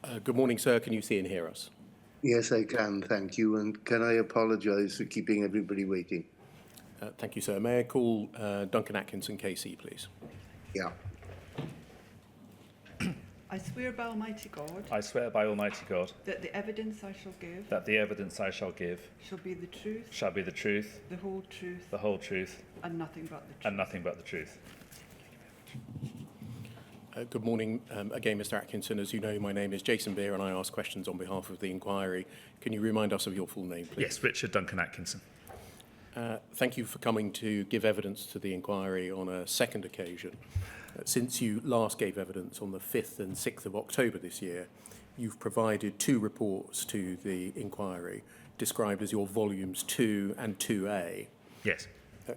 Good morning, sir. Can you see and hear us? Yes, I can, thank you. And can I apologise for keeping everybody waiting? Thank you, sir. May I call Duncan Atkinson, KC, please? Yeah. I swear by Almighty God I swear by Almighty God that the evidence I shall give that the evidence I shall give shall be the truth, shall be the truth, the whole truth, the whole truth, and nothing but the truth. and nothing but the truth. Good morning again, Mr. Atkinson. As you know, my name is Jason Beer and I ask questions on behalf of the inquiry. Can you remind us of your full name, please? Yes, Richard Duncan Atkinson. Thank you for coming to give evidence to the inquiry on a second occasion. Since you last gave evidence on the 5th and 6th of October this year, you've provided two reports to the inquiry described as your volumes 2 and 2A. Yes.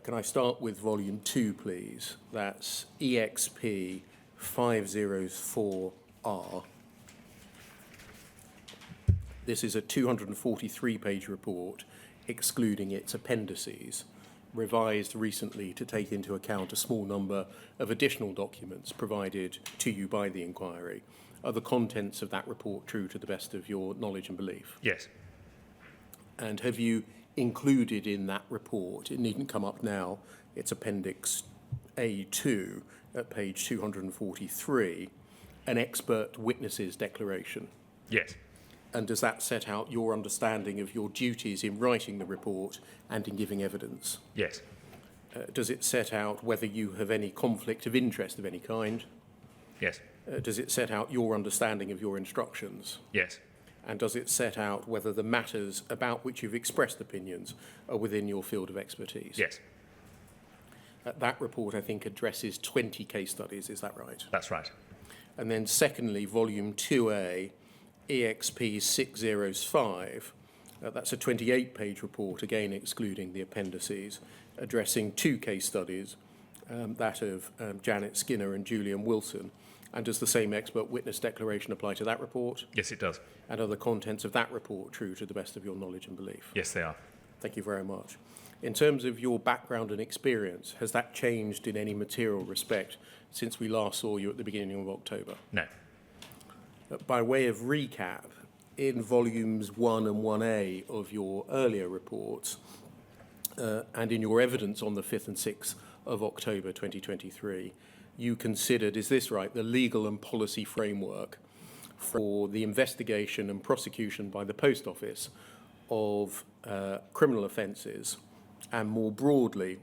Can I start with volume 2, please? That's EXP 504R. This is a 243-page report, excluding its appendices, revised recently to take into account a small number of additional documents provided to you by the inquiry. Are the contents of that report true to the best of your knowledge and belief? Yes. And have you included in that report, it needn't come up now, it's Appendix A2 at page 243, an expert witness's declaration? Yes. And does that set out your understanding of your duties in writing the report and in giving evidence? Yes. Does it set out whether you have any conflict of interest of any kind? Yes. Does it set out your understanding of your instructions? Yes. And does it set out whether the matters about which you've expressed opinions are within your field of expertise? Yes. That report, I think, addresses 20 case studies, is that right? That's right. And then secondly, volume 2A, EXP 605, that's a 28-page report, again excluding the appendices, addressing two case studies, that of Janet Skinner and Julian Wilson. And does the same expert witness declaration apply to that report? Yes, it does. And are the contents of that report true to the best of your knowledge and belief? Yes, they are. Thank you very much. In terms of your background and experience, has that changed in any material respect since we last saw you at the beginning of October? No. By way of recap, in volumes 1 and 1A of your earlier reports, and in your evidence on the 5th and 6th of October 2023, you considered, is this right, the legal and policy framework for the investigation and prosecution by the Post Office of criminal offences, and more broadly,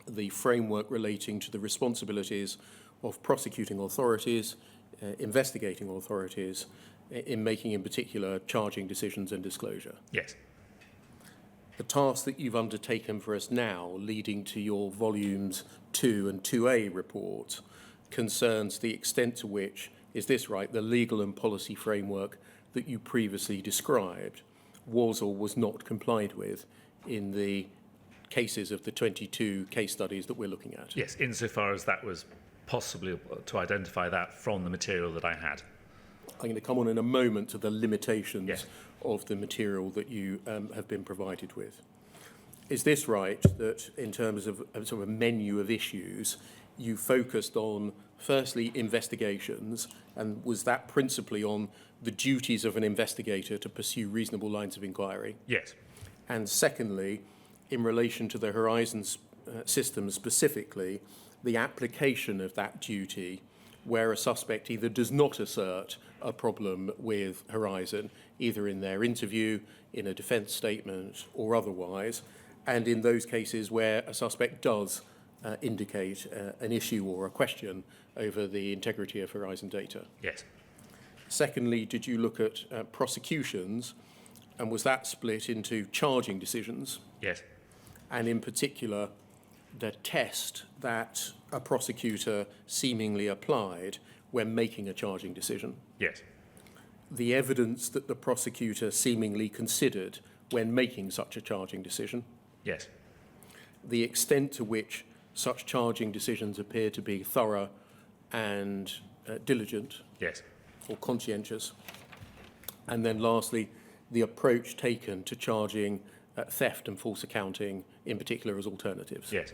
the framework relating to the responsibilities of prosecuting authorities, investigating authorities, in making, in particular, charging decisions and disclosure? Yes. The task that you've undertaken for us now, leading to your volumes 2 and 2A reports, concerns the extent to which, is this right, the legal and policy framework that you previously described was or was not complied with in the cases of the 22 case studies that we're looking at? Yes, insofar as that was possibly to identify that from the material that I had. I'm going to come on in a moment to the limitations Yes. of the material that you have been provided with. Is this right, that in terms of sort of a menu of issues, you focused on, firstly, investigations, and was that principally on the duties of an investigator to pursue reasonable lines of inquiry? Yes. And secondly, in relation to the Horizon system specifically, the application of that duty where a suspect either does not assert a problem with Horizon, either in their interview, in a defence statement, or otherwise, and in those cases where a suspect does indicate an issue or a question over the integrity of Horizon data. Yes. Secondly, did you look at prosecutions, and was that split into charging decisions? Yes. And in particular, the test that a prosecutor seemingly applied when making a charging decision? Yes. The evidence that the prosecutor seemingly considered when making such a charging decision? Yes. The extent to which such charging decisions appear to be thorough and diligent? Yes. Or conscientious? And then lastly, the approach taken to charging theft and false accounting, in particular, as alternatives? Yes.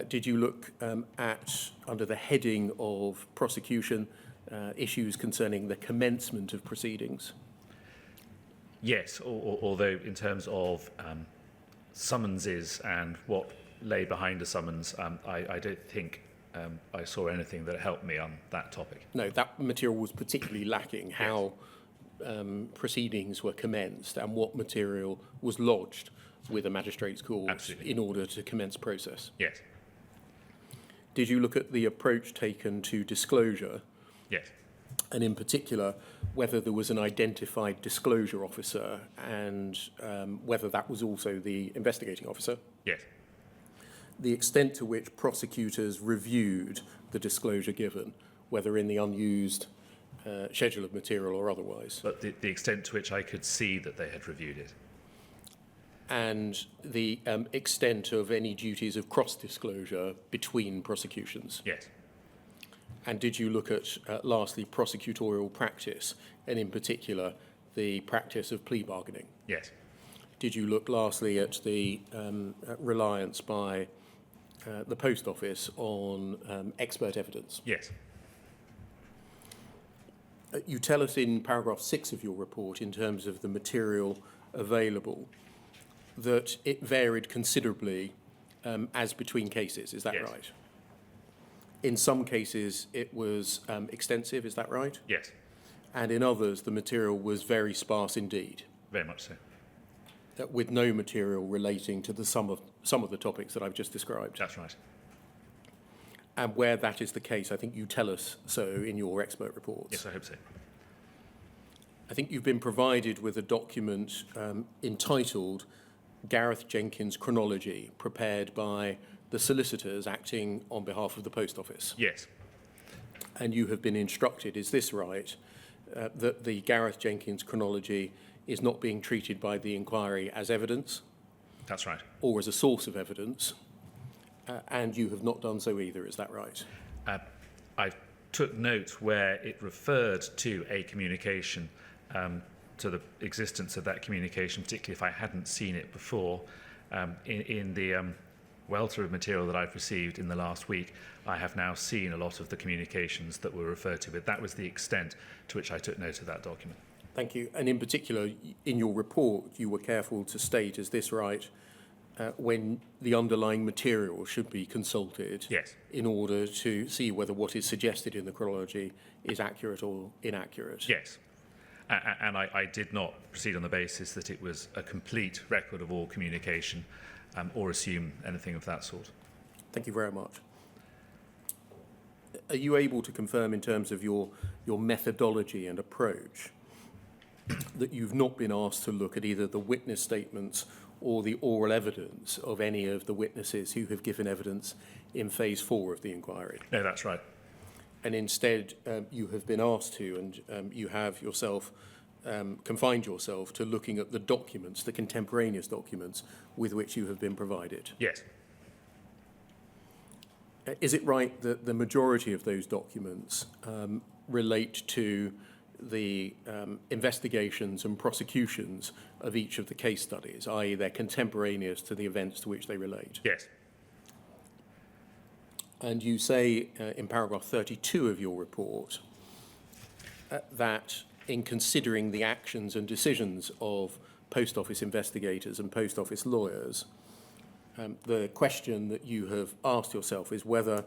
Did you look at, under the heading of prosecution, issues concerning the commencement of proceedings? Yes, although in terms of summonses and what lay behind a summons, I don't think I saw anything that helped me on that topic. No, that material was particularly lacking, how proceedings were commenced and what material was lodged with a magistrate's court Absolutely. in order to commence process. Yes, Did you look at the approach taken to disclosure, yes, and in particular whether there was an identified disclosure officer and whether that was also the investigating officer? yes, The extent to which prosecutors reviewed the disclosure given, whether in the unused schedule of material or otherwise, but the extent to which I could see that they had reviewed it. and the extent of any duties of cross-disclosure between prosecutions. Yes, And did you look at, lastly, prosecutorial practice, and in particular, the practice of plea bargaining? yes, Did you look, lastly, at the reliance by the Post Office on expert evidence? yes, You tell us in paragraph 6 of your report, in terms of the material available, that it varied considerably as between cases. Is that Yes. right? In some cases, it was extensive. Is that right? yes, And in others, the material was very sparse indeed, very much so. with no material relating to some of the topics that I've just described. That's right. And where that is the case, I think you tell us so in your expert reports. Yes, I hope so. I think you've been provided with a document entitled Gareth Jenkins Chronology, prepared by the solicitors acting on behalf of the Post Office. Yes, And you have been instructed, is this right, that the Gareth Jenkins Chronology is not being treated by the inquiry as evidence that's right. or as a source of evidence, and you have not done so either, is that right? I took note where it referred to a communication, to the existence of that communication, particularly if I hadn't seen it before. In the welter of material that I've received in the last week, I have now seen a lot of the communications that were referred to, but that was the extent to which I took note of that document. Thank you. And in particular, in your report, you were careful to state, is this right, when the underlying material should be consulted Yes, in order to see whether what is suggested in the chronology is accurate or inaccurate? yes. And I did not proceed on the basis that it was a complete record of all communication or assume anything of that sort. Thank you very much. Are you able to confirm in terms of your methodology and approach that you've not been asked to look at either the witness statements or the oral evidence of any of the witnesses who have given evidence in phase 4 of the inquiry? No, that's right. And instead, you have been asked to, and you have yourself confined yourself to looking at the documents, the contemporaneous documents with which you have been provided. Yes, Is it right that the majority of those documents relate to the investigations and prosecutions of each of the case studies, i.e. they're contemporaneous to the events to which they relate? yes, And you say in paragraph 32 of your report that in considering the actions and decisions of Post Office investigators and Post Office lawyers, the question that you have asked yourself is whether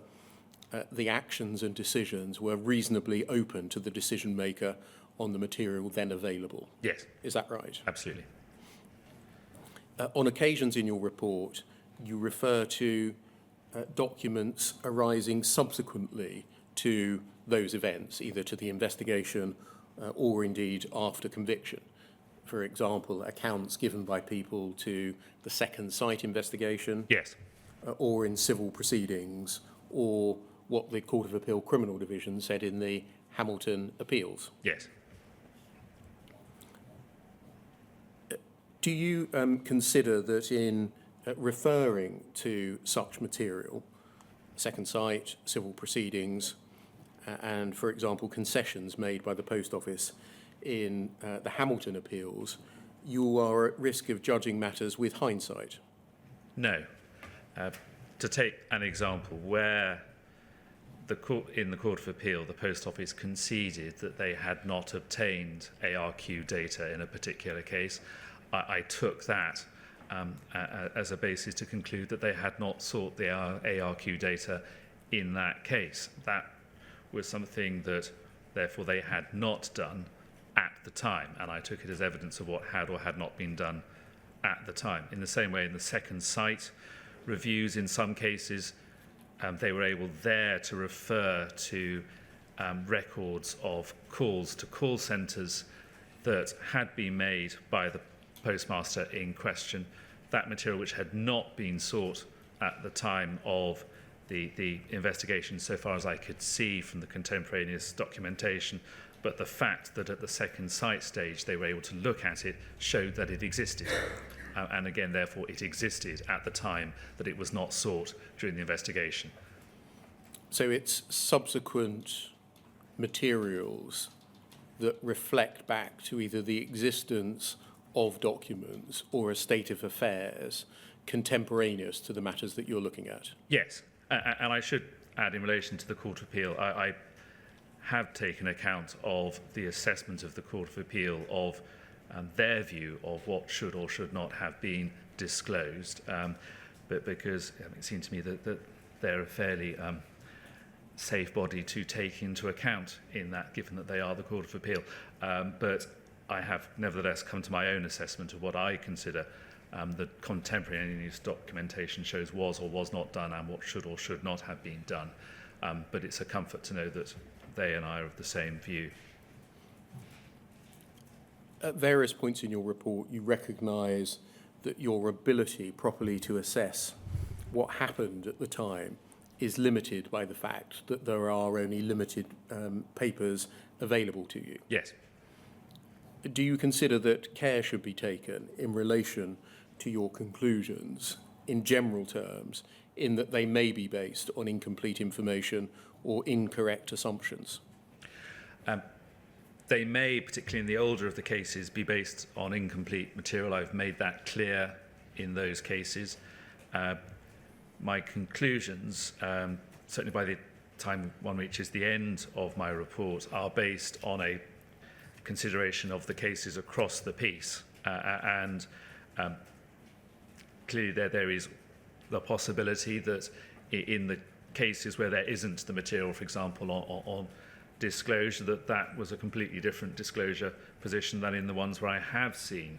the actions and decisions were reasonably open to the decision maker on the material then available. yes, Is that right? absolutely. On occasions in your report, you refer to documents arising subsequently to those events, either to the investigation or indeed after conviction. For example, accounts given by people to the second site investigation, Yes, or in civil proceedings, or what the Court of Appeal Criminal Division said in the Hamilton appeals. yes. Do you consider that in referring to such material, second site, civil proceedings, and, for example, concessions made by the Post Office in the Hamilton appeals, you are at risk of judging matters with hindsight? No. To take an example, where in the Court of Appeal, the Post Office conceded that they had not obtained ARQ data in a particular case. I took that as a basis to conclude that they had not sought the ARQ data in that case. That was something that, therefore, they had not done at the time, and I took it as evidence of what had or had not been done at the time. In the same way, in the second site reviews, in some cases, they were able there to refer to records of calls to call centres that had been made by the postmaster in question, that material which had not been sought at the time of the investigation, so far as I could see from the contemporaneous documentation, but the fact that at the second site stage they were able to look at it showed that it existed. And again, therefore, it existed at the time that it was not sought during the investigation. So it's subsequent materials that reflect back to either the existence of documents or a state of affairs contemporaneous to the matters that you're looking at? Yes, and I should add, in relation to the Court of Appeal, I have taken account of the assessment of the Court of Appeal of their view of what should or should not have been disclosed, but because it seemed to me that they're a fairly safe body to take into account in that, given that they are the Court of Appeal. But I have nevertheless come to my own assessment of what I consider the contemporaneous documentation shows was or was not done, and what should or should not have been done. But it's a comfort to know that they and I are of the same view. At various points in your report, you recognise that your ability properly to assess what happened at the time is limited by the fact that there are only limited papers available to you. Yes. Do you consider that care should be taken in relation to your conclusions in general terms, in that they may be based on incomplete information or incorrect assumptions? They may, particularly in the older of the cases, be based on incomplete material. I've made that clear in those cases. My conclusions, certainly by the time one reaches the end of my report, are based on a consideration of the cases across the piece. And clearly there is the possibility that in the cases where there isn't the material, for example, on disclosure, that was a completely different disclosure position than in the ones where I have seen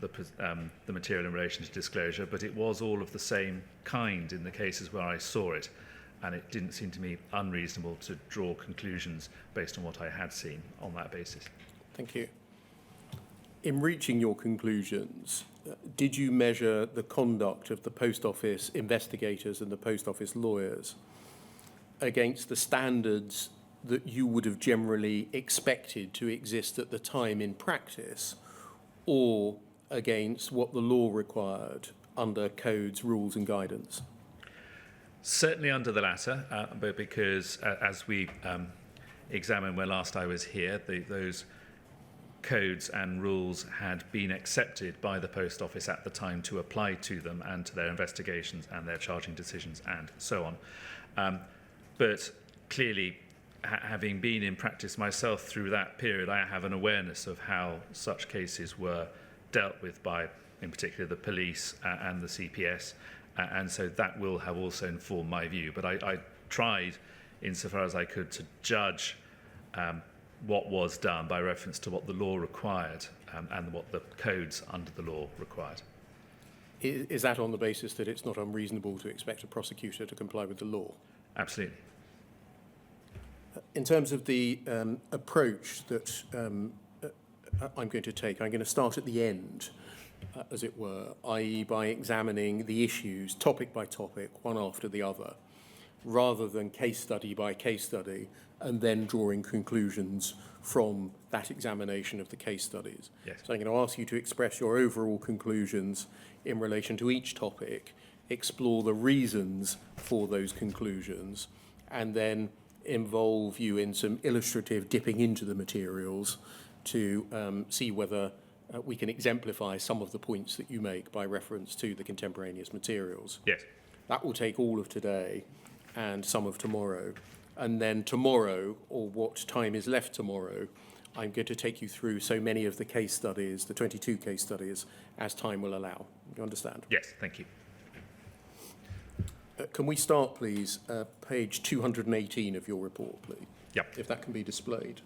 the material in relation to disclosure, but it was all of the same kind in the cases where I saw it, and it didn't seem to me unreasonable to draw conclusions based on what I had seen on that basis. Thank you. In reaching your conclusions, did you measure the conduct of the Post Office investigators and the Post Office lawyers against the standards that you would have generally expected to exist at the time in practice, or against what the law required under codes, rules and guidance? Certainly under the latter, but because as we examined when last I was here, those codes and rules had been accepted by the Post Office at the time to apply to them and to their investigations and their charging decisions and so on. But clearly, having been in practice myself through that period, I have an awareness of how such cases were dealt with by, in particular, the police and the CPS, and so that will have also informed my view. But I tried, insofar as I could, to judge what was done by reference to what the law required and what the codes under the law required. Is that on the basis that it's not unreasonable to expect a prosecutor to comply with the law? Absolutely. In terms of the approach that I'm going to take, I'm going to start at the end, as it were, i.e. by examining the issues topic by topic, one after the other, rather than case study by case study, and then drawing conclusions from that examination of the case studies. Yes. So I'm going to ask you to express your overall conclusions in relation to each topic, explore the reasons for those conclusions, and then involve you in some illustrative dipping into the materials to see whether we can exemplify some of the points that you make by reference to the contemporaneous materials. Yes. That will take all of today and some of tomorrow. And then tomorrow, or what time is left tomorrow, I'm going to take you through so many of the case studies, the 22 case studies, as time will allow. You understand? Yes, thank you. Can we start, please, page 218 of your report, please? Yep. If that can be displayed.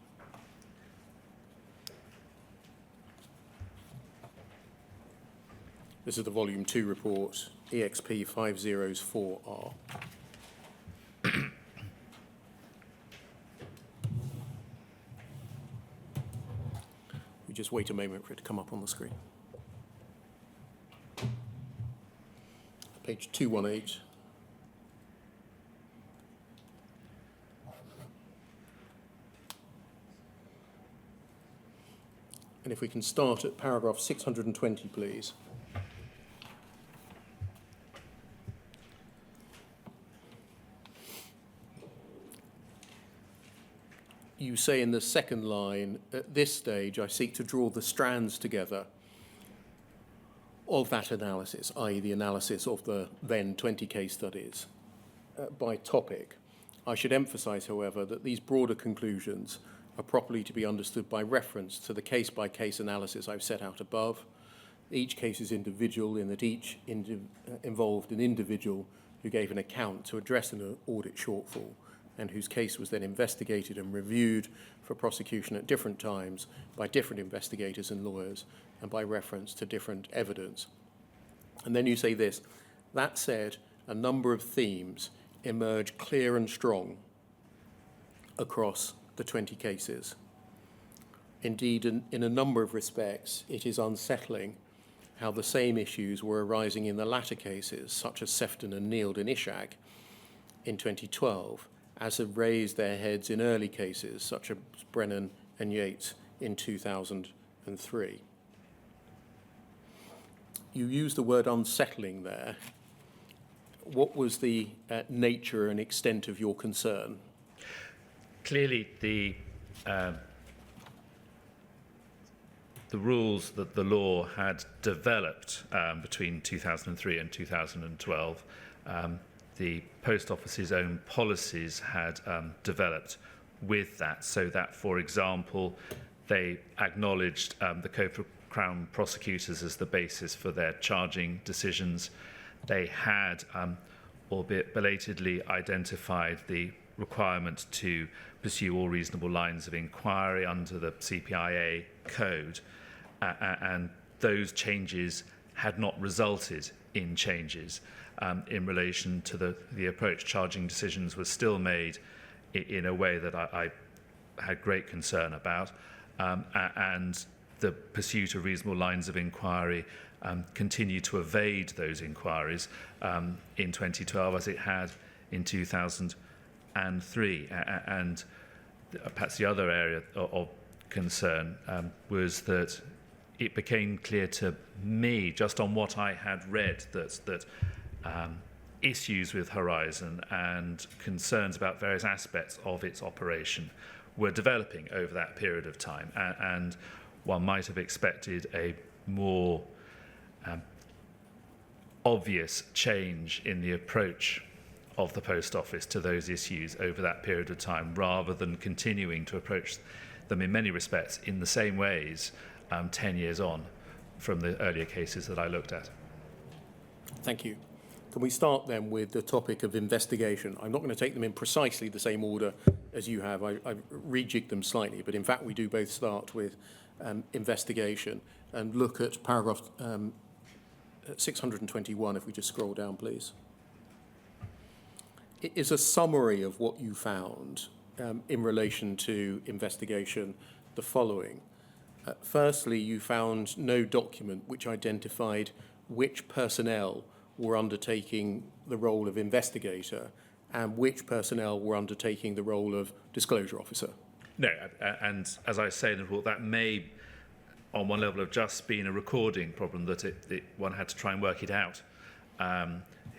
This is the Volume 2 report, EXP 504R. We just wait a moment for it to come up on the screen. Page 218. And if we can start at paragraph 620, please. You say in the second line, at this stage, I seek to draw the strands together of that analysis, i.e. the analysis of the then 20 case studies by topic. I should emphasise, however, that these broader conclusions are properly to be understood by reference to the case-by-case analysis I've set out above. Each case is individual in that each involved an individual who gave an account to address an audit shortfall and whose case was then investigated and reviewed for prosecution at different times by different investigators and lawyers and by reference to different evidence. And then you say this, that said, a number of themes emerge clear and strong across the 20 cases. Indeed, in a number of respects, it is unsettling how the same issues were arising in the latter cases, such as Sefton and Neild and Ishag in 2012, as have raised their heads in early cases, such as Brennan and Yates in 2003. You used the word unsettling there. What was the nature and extent of your concern? Clearly, the rules that the law had developed between 2003 and 2012, the Post Office's own policies had developed with that, so that, for example, they acknowledged the co-crown prosecutors as the basis for their charging decisions. They had, albeit belatedly, identified the requirement to pursue all reasonable lines of inquiry under the CPIA code, and those changes had not resulted in changes in relation to the approach. Charging decisions were still made in a way that I had great concern about, and the pursuit of reasonable lines of inquiry continued to evade those inquiries in 2012 as it had in 2003. And perhaps the other area of concern was that it became clear to me, just on what I had read, that issues with Horizon and concerns about various aspects of its operation were developing over that period of time, and one might have expected a more obvious change in the approach of the Post Office to those issues over that period of time, rather than continuing to approach them in many respects in the same ways 10 years on from the earlier cases that I looked at. Thank you. Can we start then with the topic of investigation? I'm not going to take them in precisely the same order as you have. I've rejigged them slightly, but in fact we do both start with investigation and look at paragraph 621, if we just scroll down, please. It is a summary of what you found in relation to investigation, the following. Firstly, you found no document which identified which personnel were undertaking the role of investigator and which personnel were undertaking the role of disclosure officer. No, and as I say in the report, that may, on one level, have just been a recording problem, that one had to try and work it out,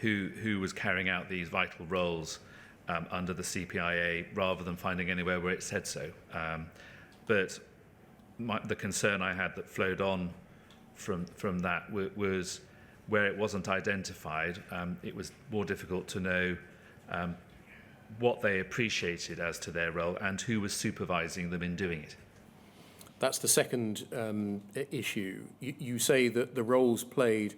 who was carrying out these vital roles under the CPIA, rather than finding anywhere where it said so. But the concern I had that flowed on from that was where it wasn't identified, it was more difficult to know what they appreciated as to their role and who was supervising them in doing it. That's the second issue. You say that the roles played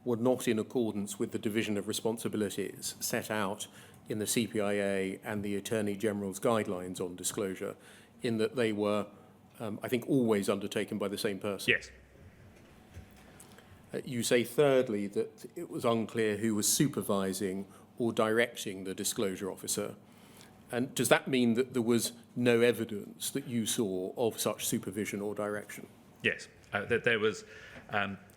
were not in accordance with the division of responsibilities set out in the CPIA and the Attorney General's guidelines on disclosure, in that they were, I think, always undertaken by the same person. Yes. You say, thirdly, that it was unclear who was supervising or directing the disclosure officer. And does that mean that there was no evidence that you saw of such supervision or direction? Yes. That there was,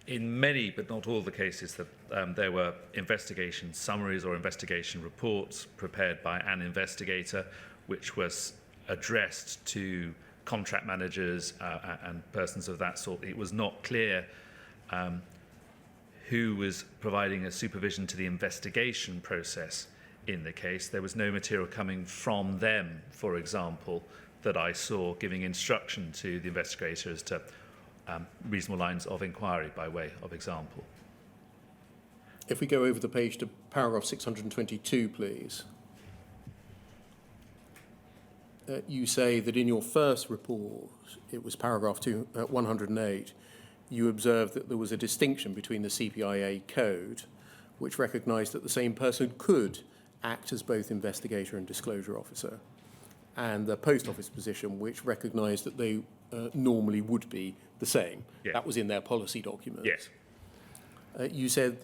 in many but not all the cases, that there were investigation summaries or investigation reports prepared by an investigator, which was addressed to contract managers and persons of that sort. It was not clear who was providing a supervision to the investigation process in the case. There was no material coming from them, for example, that I saw giving instruction to the investigator as to reasonable lines of inquiry, by way of example. If we go over the page to paragraph 622, please. You say that in your first report, it was paragraph 108, you observed that there was a distinction between the CPIA code, which recognised that the same person could act as both investigator and disclosure officer, and the post office position, which recognised that they normally would be the same. Yeah. That was in their policy document. Yes. You said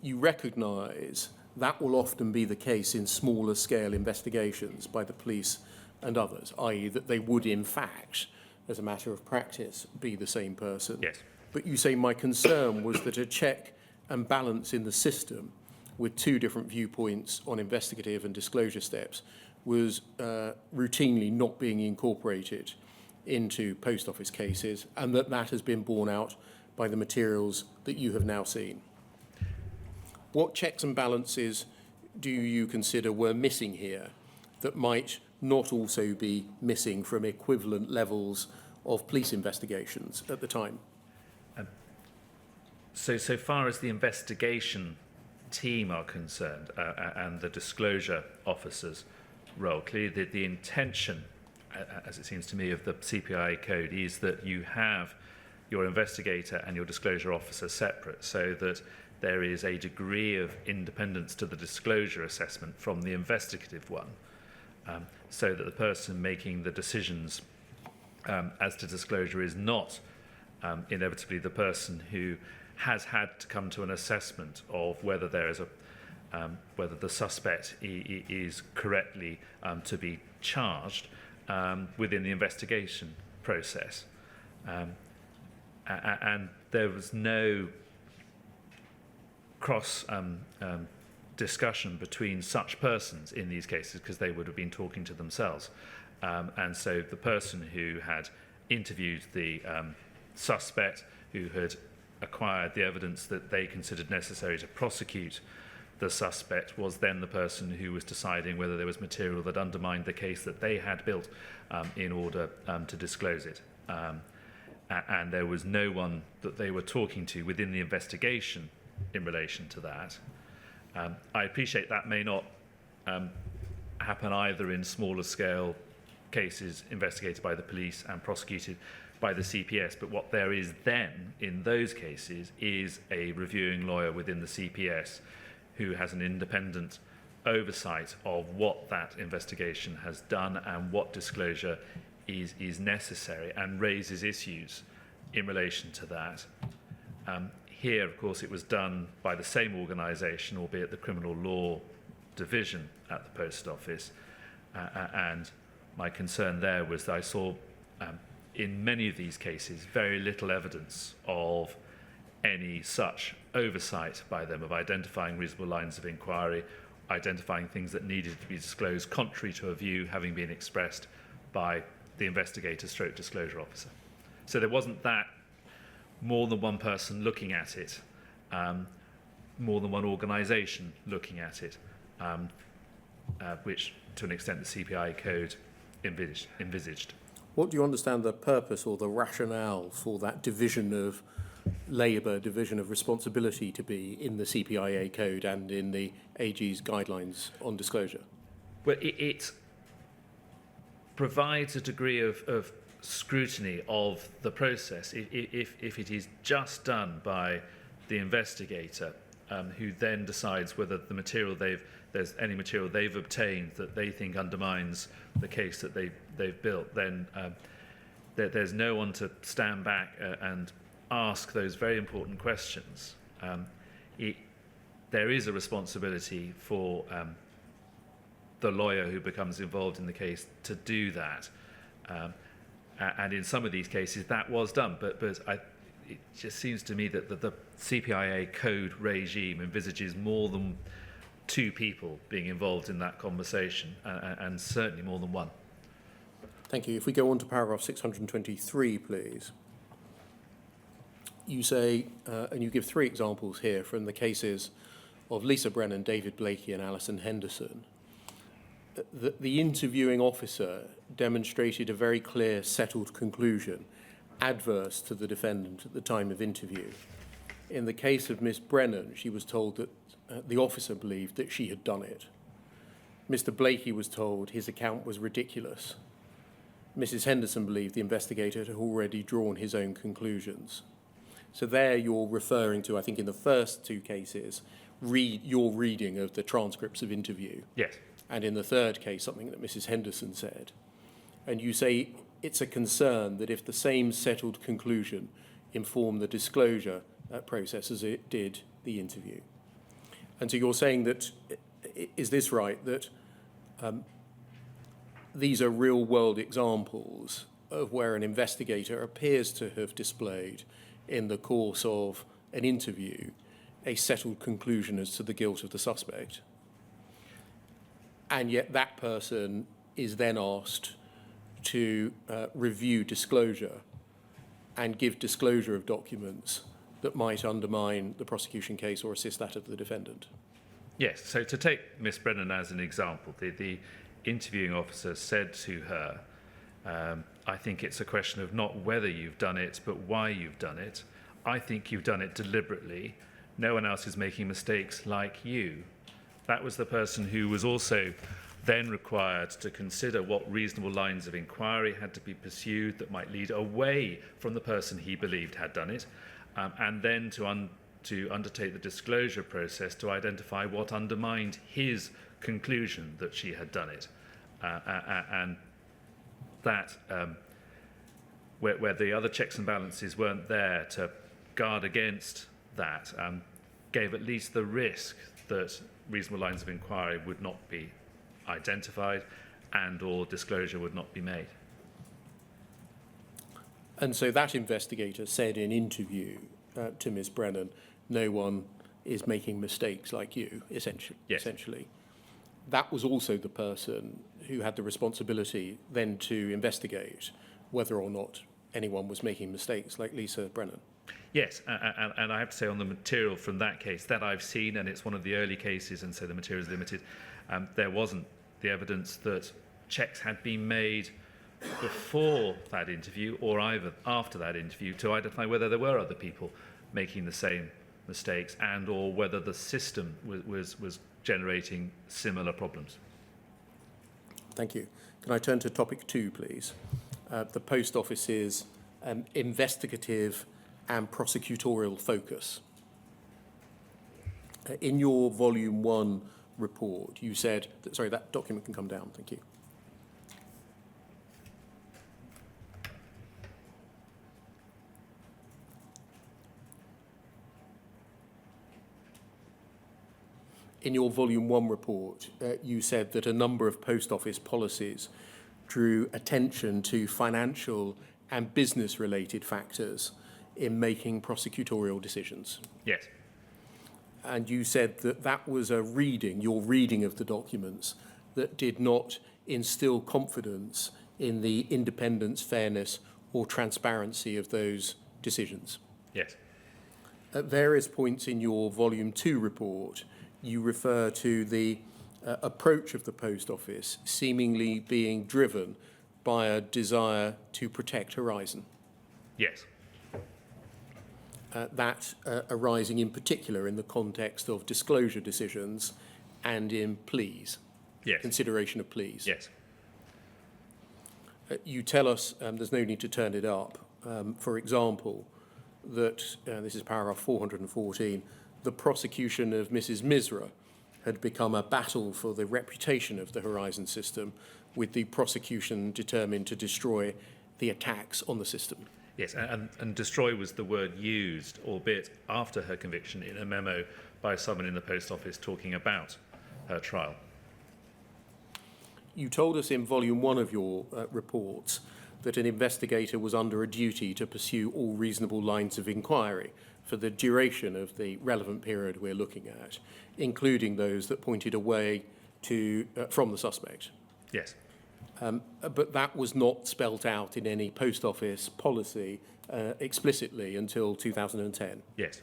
you recognise that will often be the case in smaller scale investigations by the police and others, i.e. that they would in fact, as a matter of practice, be the same person. Yes. But you say my concern was that a check and balance in the system with two different viewpoints on investigative and disclosure steps was routinely not being incorporated into post office cases, and that has been borne out by the materials that you have now seen. What checks and balances do you consider were missing here that might not also be missing from equivalent levels of police investigations at the time? So far as the investigation team are concerned and the disclosure officer's role, clearly the intention, as it seems to me, of the CPI code is that you have your investigator and your disclosure officer separate, so that there is a degree of independence to the disclosure assessment from the investigative one, so that the person making the decisions as to disclosure is not inevitably the person who has had to come to an assessment of whether there is whether the suspect is correctly to be charged within the investigation process. And there was no cross discussion between such persons in these cases, because they would have been talking to themselves. And so the person who had interviewed the suspect, who had acquired the evidence that they considered necessary to prosecute the suspect, was then the person who was deciding whether there was material that undermined the case that they had built in order to disclose it. And there was no one that they were talking to within the investigation in relation to that. I appreciate that may not happen either in smaller scale cases investigated by the police and prosecuted by the CPS, but what there is then in those cases is a reviewing lawyer within the CPS who has an independent oversight of what that investigation has done and what disclosure is necessary, and raises issues in relation to that. Here, of course, it was done by the same organisation, albeit the criminal law division at the post office, and my concern there was that I saw in many of these cases very little evidence of any such oversight by them of identifying reasonable lines of inquiry, identifying things that needed to be disclosed contrary to a view having been expressed by the investigator stroke disclosure officer. So there wasn't that more than one person looking at it, more than one organisation looking at it, which to an extent the CPI code envisaged. What do you understand the purpose or the rationale for that division of labour, division of responsibility to be in the CPIA code and in the AG's guidelines on disclosure? Well, it provides a degree of scrutiny of the process if it is just done by the investigator, who then decides whether there's any material they've obtained that they think undermines the case that they've built. Then there's no one to stand back and ask those very important questions. There is a responsibility for the lawyer who becomes involved in the case to do that. And in some of these cases, that was done. But it just seems to me that the CPIA code regime envisages more than two people being involved in that conversation, and certainly more than one. Thank you. If we go on to paragraph 623, please. You say, and you give three examples here from the cases of Lisa Brennan, David Blakey, and Alison Henderson. The interviewing officer demonstrated a very clear, settled conclusion, adverse to the defendant at the time of interview. In the case of Miss Brennan, she was told that the officer believed that she had done it. Mr. Blakey was told his account was ridiculous. Mrs. Henderson believed the investigator had already drawn his own conclusions. So there you're referring to, I think in the first two cases, your reading of the transcripts of interview. Yes. And in the third case, something that Mrs. Henderson said. And you say it's a concern that if the same settled conclusion informed the disclosure process as it did the interview. And so you're saying that, is this right, that these are real-world examples of where an investigator appears to have displayed in the course of an interview a settled conclusion as to the guilt of the suspect, and yet that person is then asked to review disclosure and give disclosure of documents that might undermine the prosecution case or assist that of the defendant? Yes, so to take Miss Brennan as an example, the interviewing officer said to her, I think it's a question of not whether you've done it, but why you've done it. I think you've done it deliberately. No one else is making mistakes like you. That was the person who was also then required to consider what reasonable lines of inquiry had to be pursued that might lead away from the person he believed had done it, and then to undertake the disclosure process to identify what undermined his conclusion that she had done it. And that, where the other checks and balances weren't there to guard against that, gave at least the risk that reasonable lines of inquiry would not be identified and or disclosure would not be made. And so that investigator said in interview to Ms. Brennan, no one is making mistakes like you, essentially. Yes. Essentially. That was also the person who had the responsibility then to investigate whether or not anyone was making mistakes like Lisa Brennan. Yes, and I have to say on the material from that case that I've seen, and it's one of the early cases, and so the material is limited, there wasn't the evidence that checks had been made before that interview or either after that interview to identify whether there were other people making the same mistakes and or whether the system was generating similar problems. Thank you. Can I turn to topic 2, please? The Post Office's investigative and prosecutorial focus. In your volume 1 report, you said, sorry, that document can come down, thank you. In your volume 1 report, you said that a number of Post Office policies drew attention to financial and business-related factors in making prosecutorial decisions. Yes. And you said that that was a reading, your reading of the documents, that did not instill confidence in the independence, fairness, or transparency of those decisions. Yes. At various points in your volume 2 report, you refer to the approach of the Post Office seemingly being driven by a desire to protect Horizon. Yes. That arising in particular in the context of disclosure decisions and in pleas. Yes. consideration of pleas. Yes. You tell us, there's no need to turn it up, for example, that, this is paragraph 414, the prosecution of Mrs. Misra had become a battle for the reputation of the Horizon system, with the prosecution determined to destroy the attacks on the system. Yes, and destroy was the word used, albeit after her conviction, in a memo by someone in the post office talking about her trial. You told us in volume 1 of your reports that an investigator was under a duty to pursue all reasonable lines of inquiry for the duration of the relevant period we're looking at, including those that pointed away from the suspect. Yes. But that was not spelt out in any post office policy explicitly until 2010. Yes.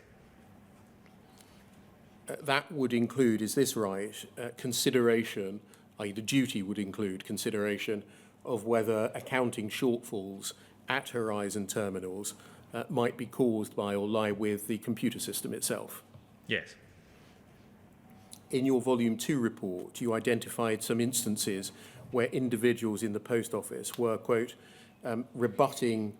That would include, is this right, consideration, i.e. the duty would include consideration of whether accounting shortfalls at Horizon terminals might be caused by or lie with the computer system itself. Yes. In your volume 2 report, you identified some instances where individuals in the post office were, quote, rebutting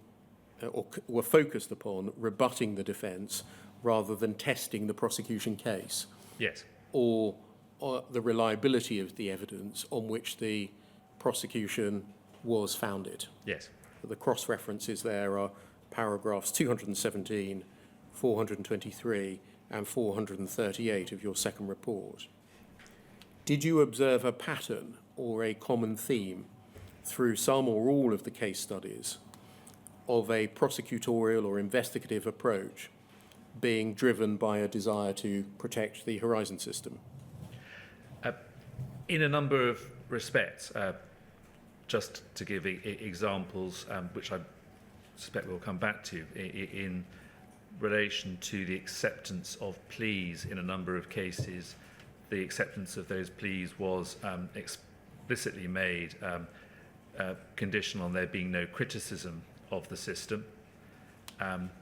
or were focused upon rebutting the defence rather than testing the prosecution case. Yes. Or the reliability of the evidence on which the prosecution was founded. Yes. The cross-references there are paragraphs 217, 423 and 438 of your second report. Did you observe a pattern or a common theme through some or all of the case studies of a prosecutorial or investigative approach being driven by a desire to protect the Horizon system? In a number of respects, just to give examples, which I suspect we'll come back to, in relation to the acceptance of pleas in a number of cases, the acceptance of those pleas was explicitly made conditional on there being no criticism of the system.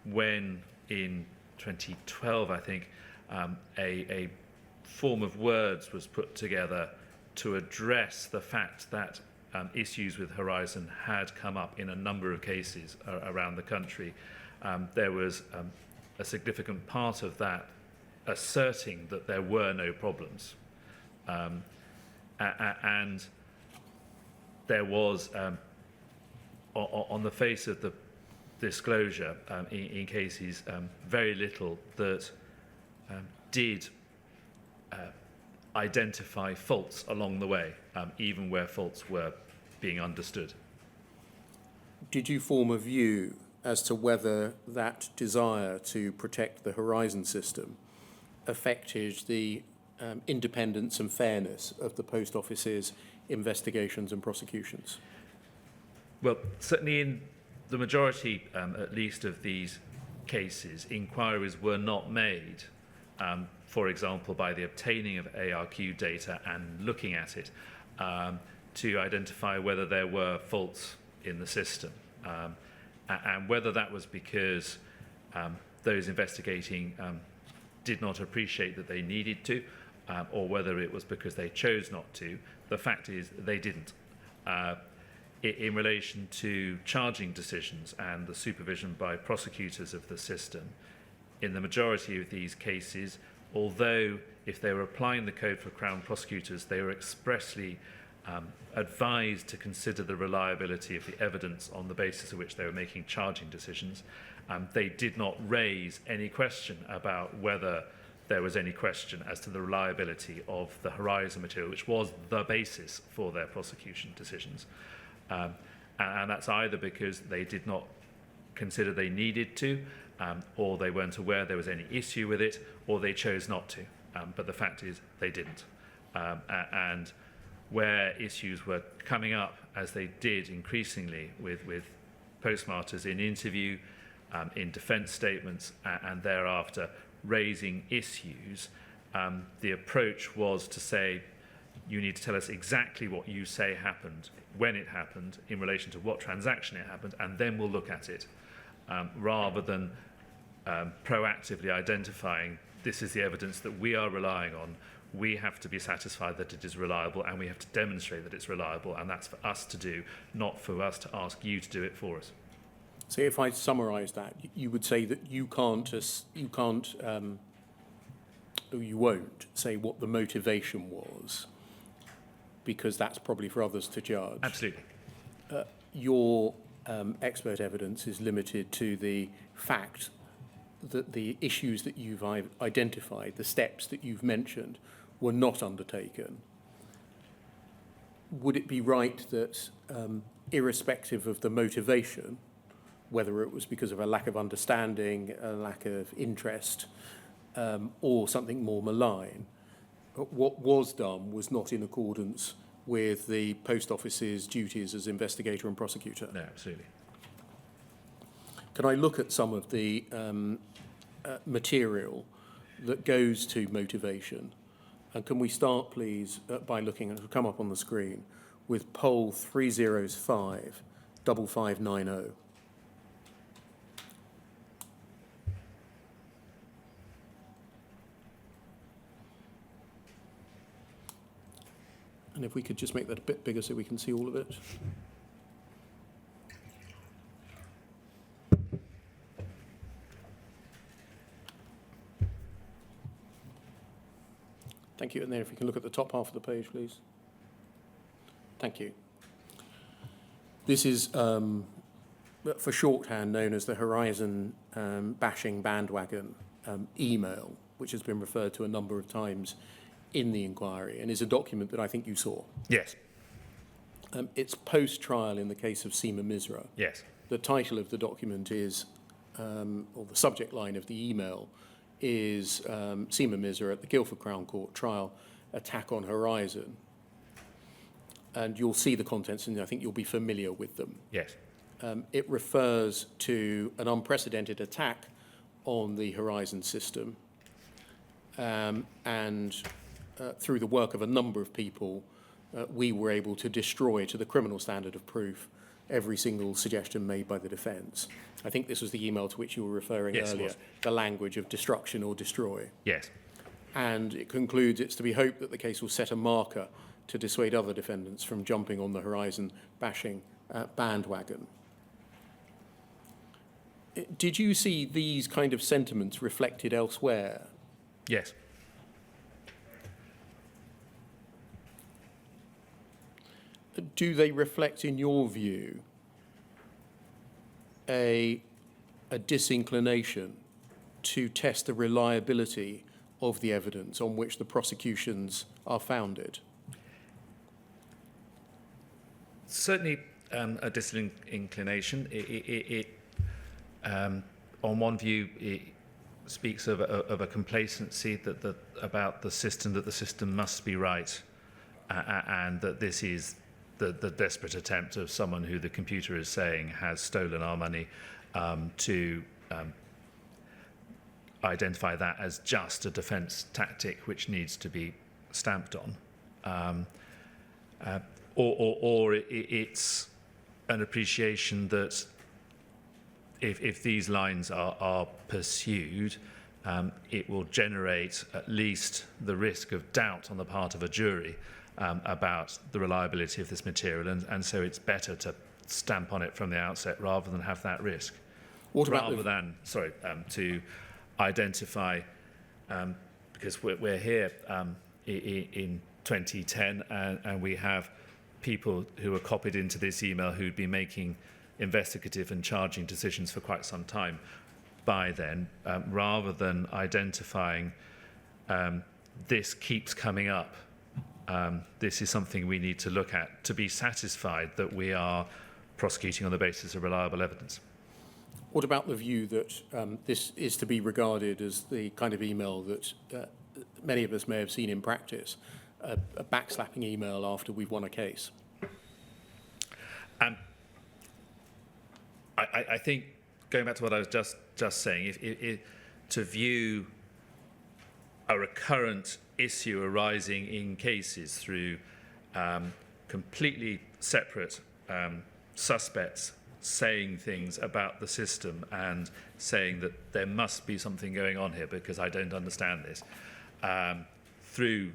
When in 2012, I think, a form of words was put together to address the fact that issues with Horizon had come up in a number of cases around the country. There was a significant part of that asserting that there were no problems. And there was, on the face of the disclosure in cases, very little that did identify faults along the way, even where faults were being understood. Did you form a view as to whether that desire to protect the Horizon system affected the independence and fairness of the Post Office's investigations and prosecutions? Well, certainly in the majority, at least, of these cases, inquiries were not made, for example, by the obtaining of ARQ data and looking at it to identify whether there were faults in the system. And whether that was because those investigating did not appreciate that they needed to, or whether it was because they chose not to, the fact is they didn't. In relation to charging decisions and the supervision by prosecutors of the system, in the majority of these cases, although if they were applying the code for Crown prosecutors, they were expressly advised to consider the reliability of the evidence on the basis of which they were making charging decisions, they did not raise any question about whether there was any question as to the reliability of the Horizon material, which was the basis for their prosecution decisions. And that's either because they did not consider they needed to, or they weren't aware there was any issue with it, or they chose not to. But the fact is they didn't. And where issues were coming up, as they did increasingly with postmasters in interview, in defence statements, and thereafter raising issues, the approach was to say, you need to tell us exactly what you say happened, when it happened, in relation to what transaction it happened, and then we'll look at it, rather than proactively identifying this is the evidence that we are relying on, we have to be satisfied that it is reliable, and we have to demonstrate that it's reliable, and that's for us to do, not for us to ask you to do it for us. So if I summarise that, you would say that you won't say what the motivation was, because that's probably for others to judge. Absolutely. Your expert evidence is limited to the fact that the issues that you've identified, the steps that you've mentioned, were not undertaken. Would it be right that, irrespective of the motivation, whether it was because of a lack of understanding, a lack of interest, or something more malign, what was done was not in accordance with the Post Office's duties as investigator and prosecutor? No, absolutely. Can I look at some of the material that goes to motivation? And can we start, please, by looking, and it'll come up on the screen, with poll 305 5590. And if we could just make that a bit bigger so we can see all of it. Thank you. And then if we can look at the top half of the page, please. Thank you. This is, for shorthand, known as the Horizon bashing bandwagon email, which has been referred to a number of times in the inquiry, and is a document that I think you saw. Yes. It's post-trial in the case of Seema Misra. Yes. The title of the document is, or the subject line of the email is Seema Misra at the Guildford Crown Court trial, attack on Horizon. And you'll see the contents, and I think you'll be familiar with them. Yes. It refers to an unprecedented attack on the Horizon system, and through the work of a number of people, we were able to destroy, to the criminal standard of proof, every single suggestion made by the defence. I think this was the email to which you were referring earlier, the language of destruction or destroy. Yes. And it concludes, it's to be hoped that the case will set a marker to dissuade other defendants from jumping on the Horizon bashing bandwagon. Did you see these kind of sentiments reflected elsewhere? Yes. Do they reflect, in your view, a disinclination to test the reliability of the evidence on which the prosecutions are founded? Certainly a disinclination. On one view, it speaks of a complacency about the system, that the system must be right, and that this is the desperate attempt of someone who the computer is saying has stolen our money to identify that as just a defence tactic which needs to be stamped on. Or it's an appreciation that if these lines are pursued, it will generate at least the risk of doubt on the part of a jury about the reliability of this material, and so it's better to stamp on it from the outset rather than have that risk. What about to identify, because we're here in 2010, and we have people who are copied into this email who'd been making investigative and charging decisions for quite some time by then, rather than identifying this keeps coming up. This is something we need to look at to be satisfied that we are prosecuting on the basis of reliable evidence. What about the view that this is to be regarded as the kind of email that many of us may have seen in practice, a backslapping email after we've won a case? I think, going back to what I was just saying, to view a recurrent issue arising in cases through completely separate suspects saying things about the system and saying that there must be something going on here because I don't understand this, through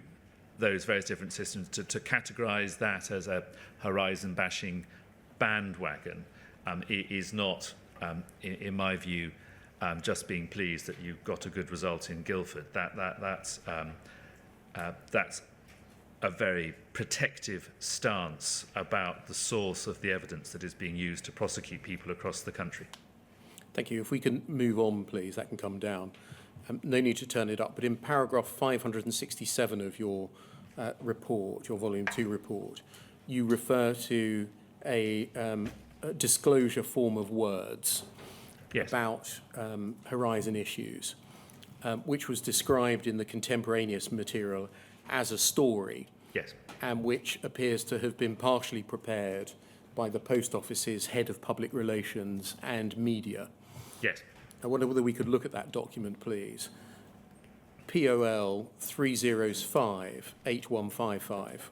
those various different systems, to categorise that as a horizon bashing bandwagon is not, in my view, just being pleased that you got a good result in Guildford. That's a very protective stance about the source of the evidence that is being used to prosecute people across the country. Thank you. If we can move on, please, that can come down. No need to turn it up, but in paragraph 567 of your report, your Volume 2 report, you refer to a disclosure form of words about Horizon issues, which was described in the contemporaneous material as a story, and which appears to have been partially prepared by the Post Office's head of public relations and media. Yes. I wonder whether we could look at that document, please. POL 305 8155.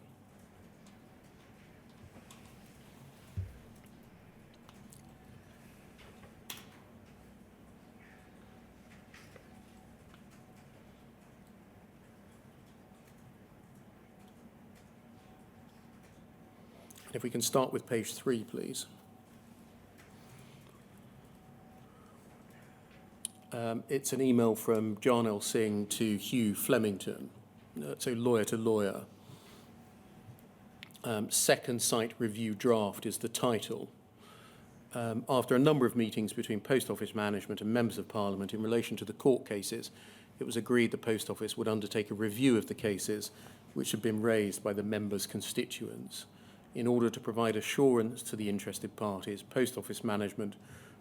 If we can start with page 3, please. It's an email from Jarnell Singh to Hugh Flemington, so lawyer to lawyer. Second site review draft is the title. After a number of meetings between Post Office management and members of Parliament in relation to the court cases, it was agreed the Post Office would undertake a review of the cases which had been raised by the members' constituents. In order to provide assurance to the interested parties, Post Office management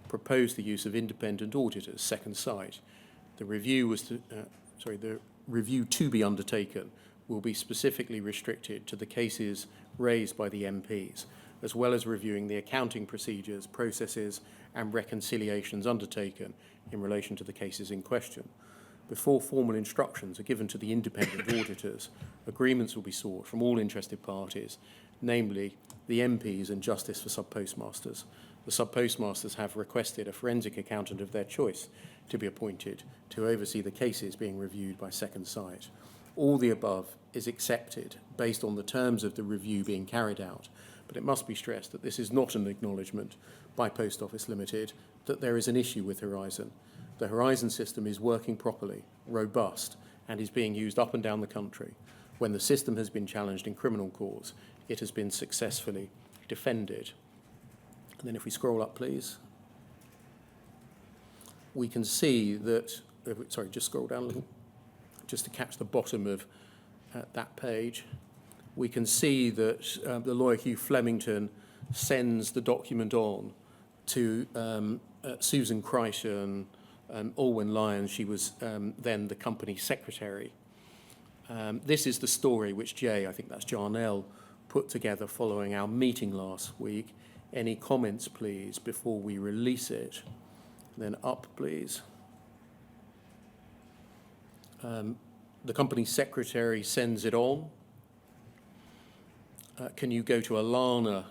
proposed the use of independent auditors, second sight. The review the review to be undertaken will be specifically restricted to the cases raised by the MPs, as well as reviewing the accounting procedures, processes, and reconciliations undertaken in relation to the cases in question. Before formal instructions are given to the independent auditors, agreements will be sought from all interested parties, namely the MPs and Justice for Sub-Postmasters. The Sub-Postmasters have requested a forensic accountant of their choice to be appointed to oversee the cases being reviewed by second sight. All the above is accepted based on the terms of the review being carried out, but it must be stressed that this is not an acknowledgement by Post Office Limited that there is an issue with Horizon. The Horizon system is working properly, robust, and is being used up and down the country. When the system has been challenged in criminal courts, it has been successfully defended. And then if we scroll up, please, we can see that, sorry, just scroll down a little, just to catch the bottom of that page. We can see that the lawyer Hugh Flemington sends the document on to Susan Crichton, Alwyn Lyons. She was then the company secretary. This is the story which Jay, I think that's Jarnell, put together following our meeting last week. Any comments, please, before we release it? Then up, please. The company secretary sends it on. Can you go to Alana,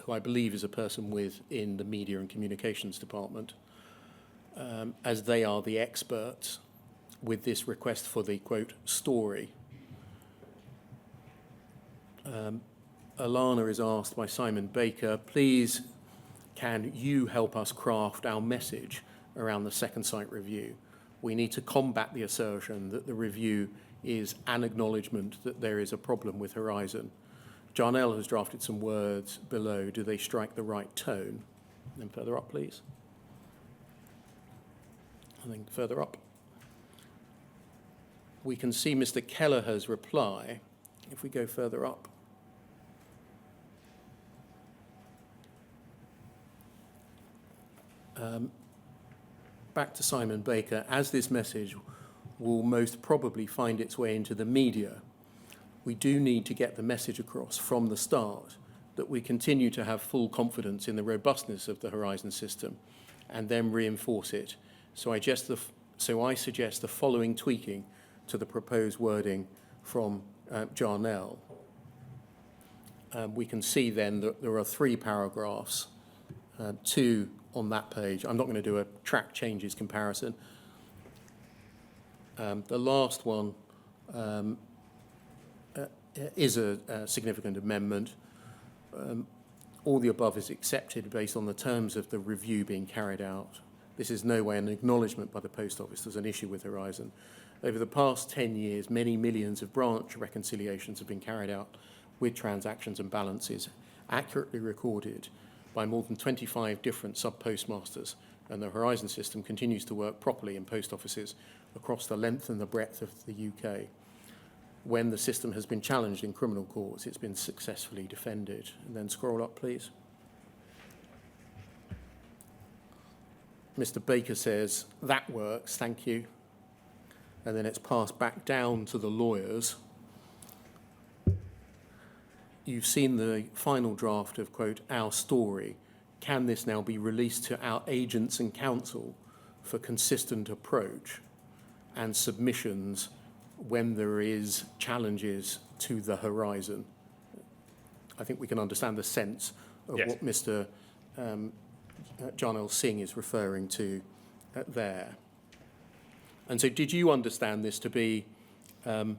who I believe is a person within the Media and Communications Department, as they are the experts with this request for the, quote, story. Alana is asked by Simon Baker, please, can you help us craft our message around the second site review? We need to combat the assertion that the review is an acknowledgement that there is a problem with Horizon. Jarnell has drafted some words below. Do they strike the right tone? And then further up, please. And then further up. We can see Mr. Kelleher's reply. If we go further up. Back to Simon Baker. As this message will most probably find its way into the media, we do need to get the message across from the start that we continue to have full confidence in the robustness of the Horizon system and then reinforce it. So I suggest the following tweaking to the proposed wording from Jarnell. We can see then that there are 3 paragraphs, 2 on that page. I'm not going to do a track changes comparison. The last one is a significant amendment. All the above is accepted based on the terms of the review being carried out. This is no way an acknowledgement by the Post Office there's an issue with Horizon. Over the past 10 years, many millions of branch reconciliations have been carried out with transactions and balances accurately recorded by more than 25 different sub-postmasters, and the Horizon system continues to work properly in post offices across the length and the breadth of the UK. When the system has been challenged in criminal courts, it's been successfully defended. And then scroll up, please. Mr. Baker says, that works, thank you. And then it's passed back down to the lawyers. You've seen the final draft of, quote, our story. Can this now be released to our agents and counsel for consistent approach and submissions when there is challenges to the Horizon? I think we can understand the sense of yes. what Mr. Jarnail Singh is referring to there. And so did you understand this to be a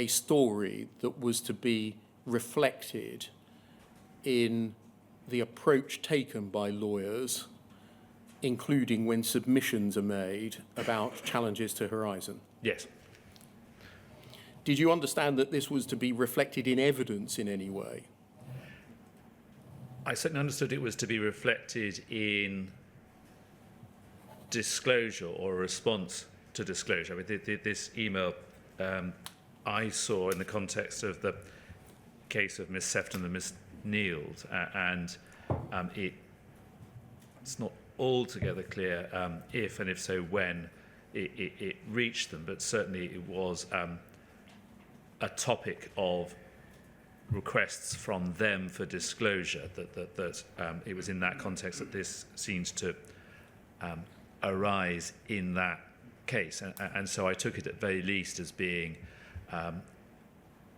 story that was to be reflected in the approach taken by lawyers, including when submissions are made about challenges to Horizon? Yes. Did you understand that this was to be reflected in evidence in any way? I certainly understood it was to be reflected in disclosure or a response to disclosure. I mean, this email I saw in the context of the case of Miss Sefton and Miss Neild, and it's not altogether clear if, and if so when, it reached them, but certainly it was a topic of requests from them for disclosure, that it was in that context that this seems to arise in that case. And so I took it at very least as being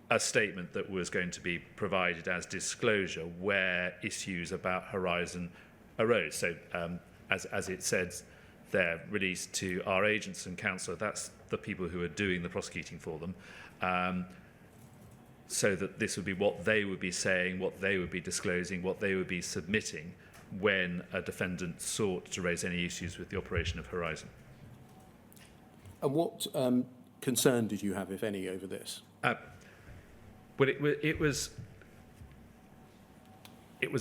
a statement that was going to be provided as disclosure where issues about Horizon arose. So as it says, they're released to our agents and counsel. That's the people who are doing the prosecuting for them. So that this would be what they would be saying, what they would be disclosing, what they would be submitting when a defendant sought to raise any issues with the operation of Horizon. And what concern did you have, if any, over this? Well, it was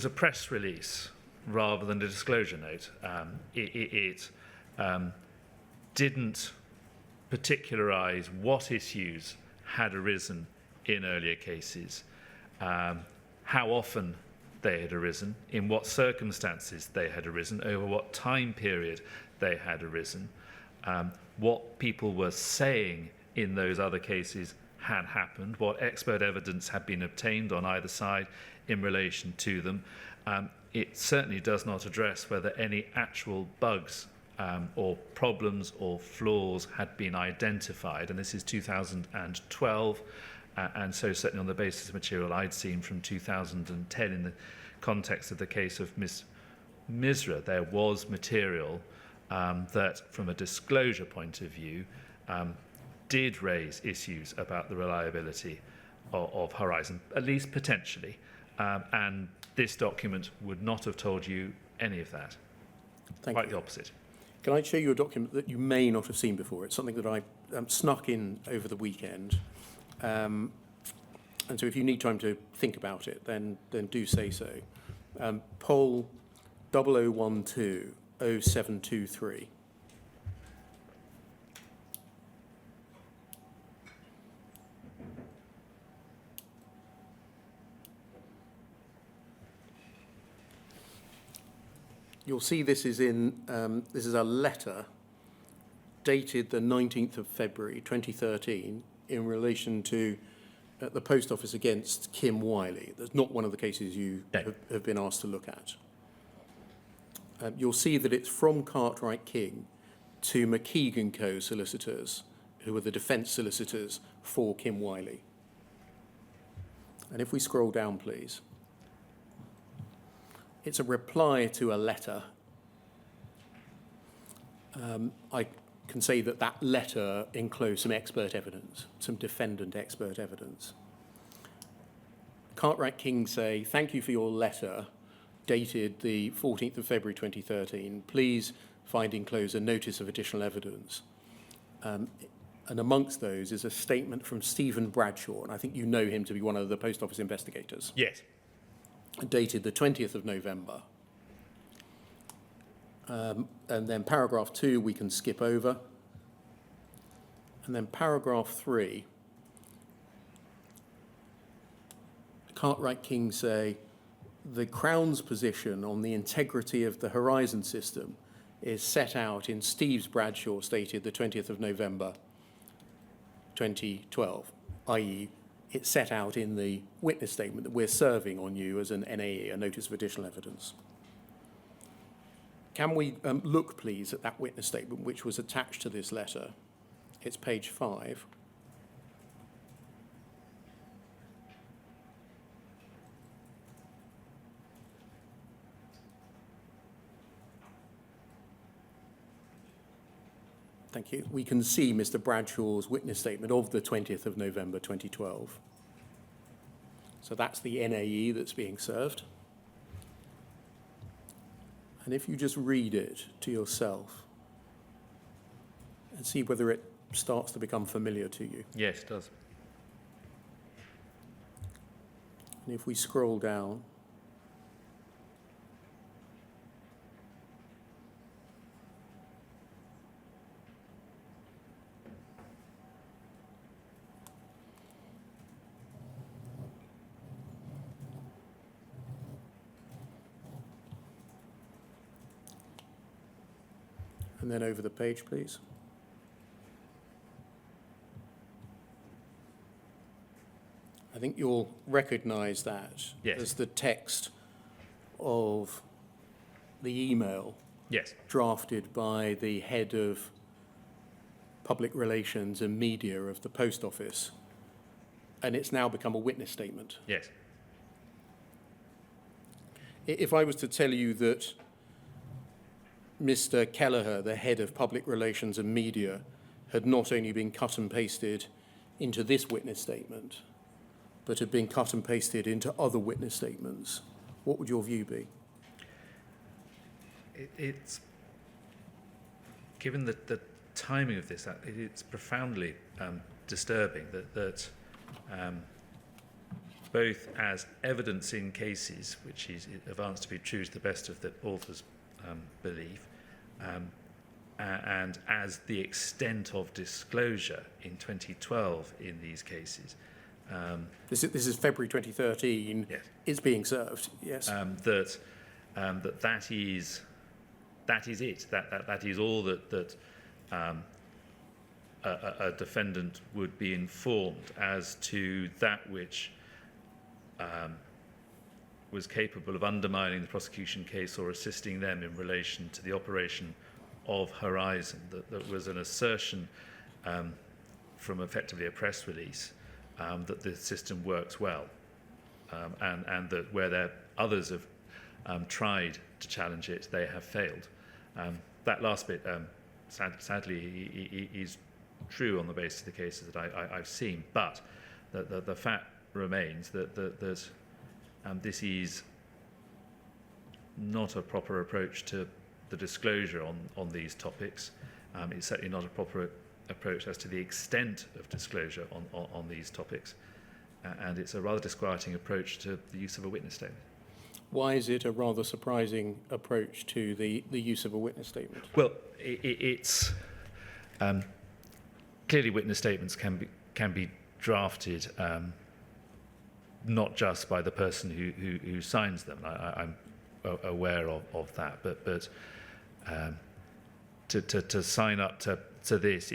a press release rather than a disclosure note. It didn't particularise what issues had arisen in earlier cases, how often they had arisen, in what circumstances they had arisen, over what time period they had arisen, what people were saying in those other cases had happened, what expert evidence had been obtained on either side in relation to them. It certainly does not address whether any actual bugs or problems or flaws had been identified, and this is 2012. And so certainly on the basis of material I'd seen from 2010 in the context of the case of Miss Misra, there was material that, from a disclosure point of view, did raise issues about the reliability of Horizon, at least potentially. And this document would not have told you any of that. Quite the opposite. Can I show you a document that you may not have seen before? It's something that I snuck in over the weekend. And so if you need time to think about it, then do say so. Poll 0012-0723. You'll see this is this is a letter dated the 19th of February 2013 in relation to the Post Office against Kim Wiley. That's not one of the cases you have been asked to look at. You'll see that it's from Cartwright King to McKeegan Co. solicitors, who are the defence solicitors for Kim Wiley. And if we scroll down, please. It's a reply to a letter. I can say that that letter enclosed some expert evidence, some defendant expert evidence. Cartwright King say, thank you for your letter dated the 14th of February 2013. Please find enclosed a notice of additional evidence. And amongst those is a statement from Stephen Bradshaw, and I think you know him to be one of the Post Office investigators. Yes. Dated the 20th of November. And then paragraph 2 we can skip over. And then paragraph 3, Cartwright King say, the Crown's position on the integrity of the Horizon system is set out in Steve's Bradshaw, stated the 20th of November 2012, i.e. it's set out in the witness statement that we're serving on you as an NAE, a notice of additional evidence. Can we look, please, at that witness statement which was attached to this letter? It's page 5. Thank you. We can see Mr. Bradshaw's witness statement of the 20th of November 2012. So that's the NAE that's being served. And if you just read it to yourself and see whether it starts to become familiar to you. Yes, it does. And if we scroll down, and then over the page, please. I think you'll recognise that Yes. as the text of the email Yes. drafted by the head of public relations and media of the Post Office, and it's now become a witness statement. Yes. If I was to tell you that Mr. Kelleher, the head of public relations and media, had not only been cut and pasted into this witness statement, but had been cut and pasted into other witness statements, what would your view be? It's given the timing of this, it's profoundly disturbing that both as evidence in cases, which is advanced to be true to the best of the author's belief, and as the extent of disclosure in 2012 in these cases. This is February 2013. Yes. It's being served. Yes. That is it. That is all that a defendant would be informed as to that which was capable of undermining the prosecution case or assisting them in relation to the operation of Horizon. That was an assertion from effectively a press release that the system works well, and that where others have tried to challenge it, they have failed. That last bit, sadly, is true on the basis of the cases that I've seen, but the fact remains that this is not a proper approach to the disclosure on these topics. It's certainly not a proper approach as to the extent of disclosure on these topics, and it's a rather disquieting approach to the use of a witness statement. Why is it a rather surprising approach to the use of a witness statement? Well, it's clearly witness statements can be drafted not just by the person who signs them. I'm aware of that, but to sign up to this,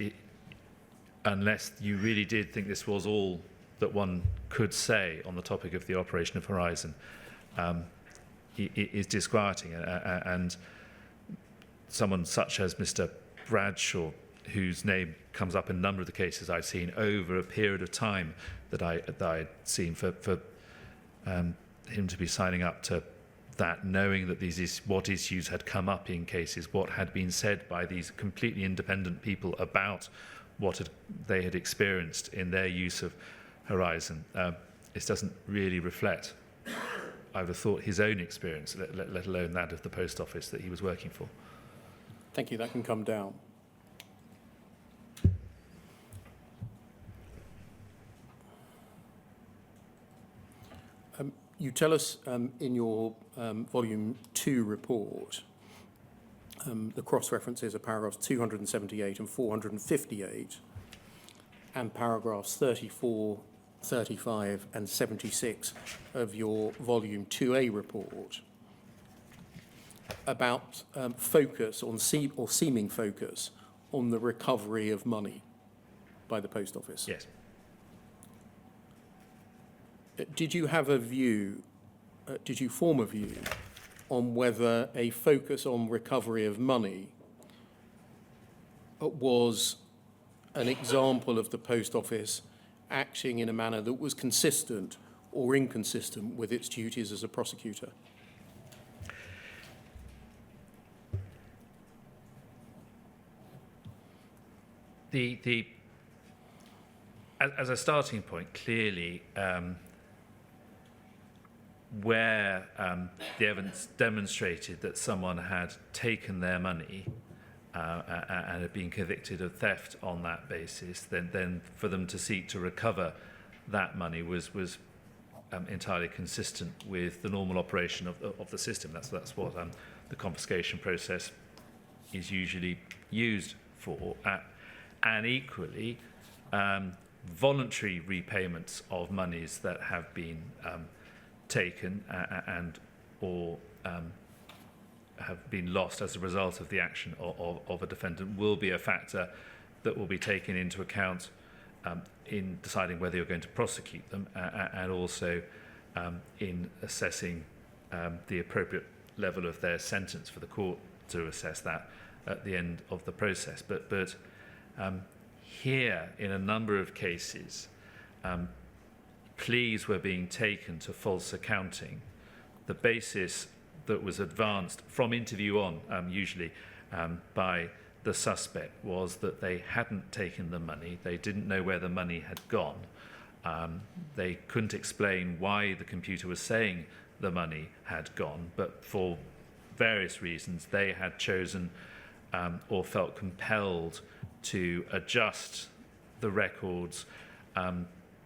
unless you really did think this was all that one could say on the topic of the operation of Horizon, it is disquieting, and someone such as Mr. Bradshaw, whose name comes up in a number of the cases I've seen over a period of time that I'd seen, for him to be signing up to that, knowing that what issues had come up in cases, what had been said by these completely independent people about what they had experienced in their use of Horizon. This doesn't really reflect, I would have thought, his own experience, let alone that of the post office that he was working for. Thank you. That can come down. You tell us in your Volume 2 report, the cross-references are paragraphs 278 and 458, and paragraphs 34, 35 and 76 of your Volume 2A report about focus on seeming focus on the recovery of money by the Post Office. Yes. Did you have a view, did you form a view on whether a focus on recovery of money was an example of the Post Office acting in a manner that was consistent or inconsistent with its duties as a prosecutor? As a starting point, clearly, where the evidence demonstrated that someone had taken their money and had been convicted of theft on that basis, then for them to seek to recover that money was entirely consistent with the normal operation of the system. That's what the confiscation process is usually used for. And equally, voluntary repayments of monies that have been taken and or have been lost as a result of the action of a defendant will be a factor that will be taken into account in deciding whether you're going to prosecute them and also in assessing the appropriate level of their sentence for the court to assess that at the end of the process. But here, in a number of cases, pleas were being taken to false accounting. The basis that was advanced from interview on, usually by the suspect, was that they hadn't taken the money. They didn't know where the money had gone. They couldn't explain why the computer was saying the money had gone, but for various reasons they had chosen or felt compelled to adjust the records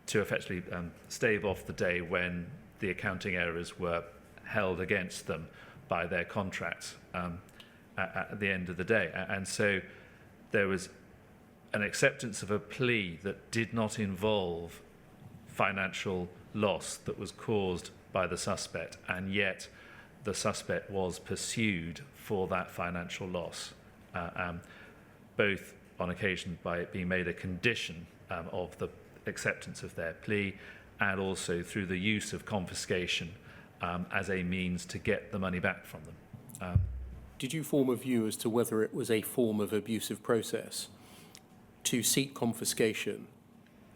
to effectively stave off the day when the accounting errors were held against them by their contracts at the end of the day. And so there was an acceptance of a plea that did not involve financial loss that was caused by the suspect, and yet the suspect was pursued for that financial loss, both on occasion by it being made a condition of the acceptance of their plea, and also through the use of confiscation as a means to get the money back from them. Did you form a view as to whether it was a form of abusive process to seek confiscation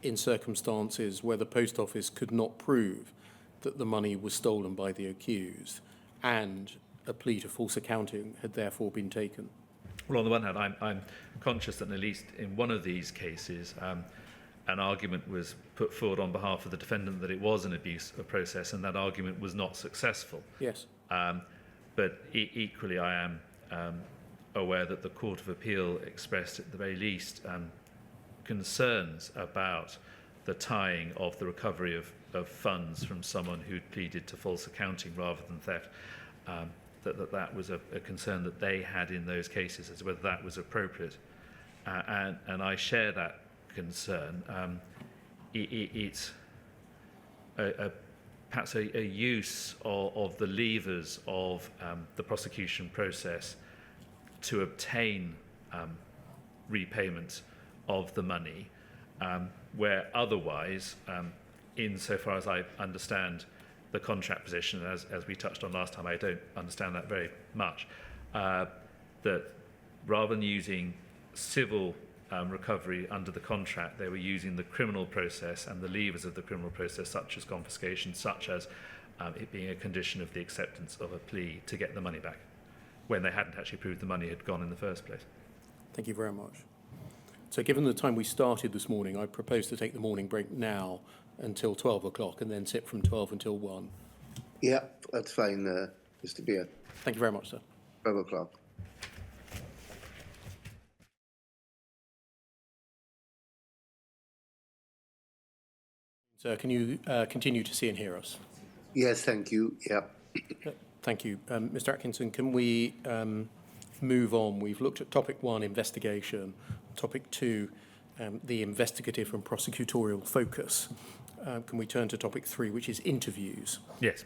in circumstances where the Post Office could not prove that the money was stolen by the accused and a plea to false accounting had therefore been taken? Well, on the one hand, I'm conscious that at least in one of these cases, an argument was put forward on behalf of the defendant that it was an abuse of process, and that argument was not successful. Yes. But equally, I am aware that the Court of Appeal expressed, at the very least, concerns about the tying of the recovery of funds from someone who'd pleaded to false accounting rather than theft. That was a concern that they had in those cases as to whether that was appropriate. And I share that concern. It's perhaps a use of the levers of the prosecution process to obtain repayment of the money, where otherwise, insofar as I understand the contract position, as we touched on last time, I don't understand that very much, that rather than using civil recovery under the contract, they were using the criminal process and the levers of the criminal process, such as confiscation, such as it being a condition of the acceptance of a plea to get the money back, when they hadn't actually proved the money had gone in the first place. Thank you very much. So given the time we started this morning, I propose to take the morning break now until 12 o'clock and then sit from 12 until 1. Yeah, that's fine, Mr. Beer. Thank you very much, sir. 12 o'clock. Sir, can you continue to see and hear us? Yes, thank you. Yeah. Thank you. Mr. Atkinson, can we move on? We've looked at topic 1, investigation, topic 2, the investigative and prosecutorial focus. Can we turn to topic 3, which is interviews? Yes.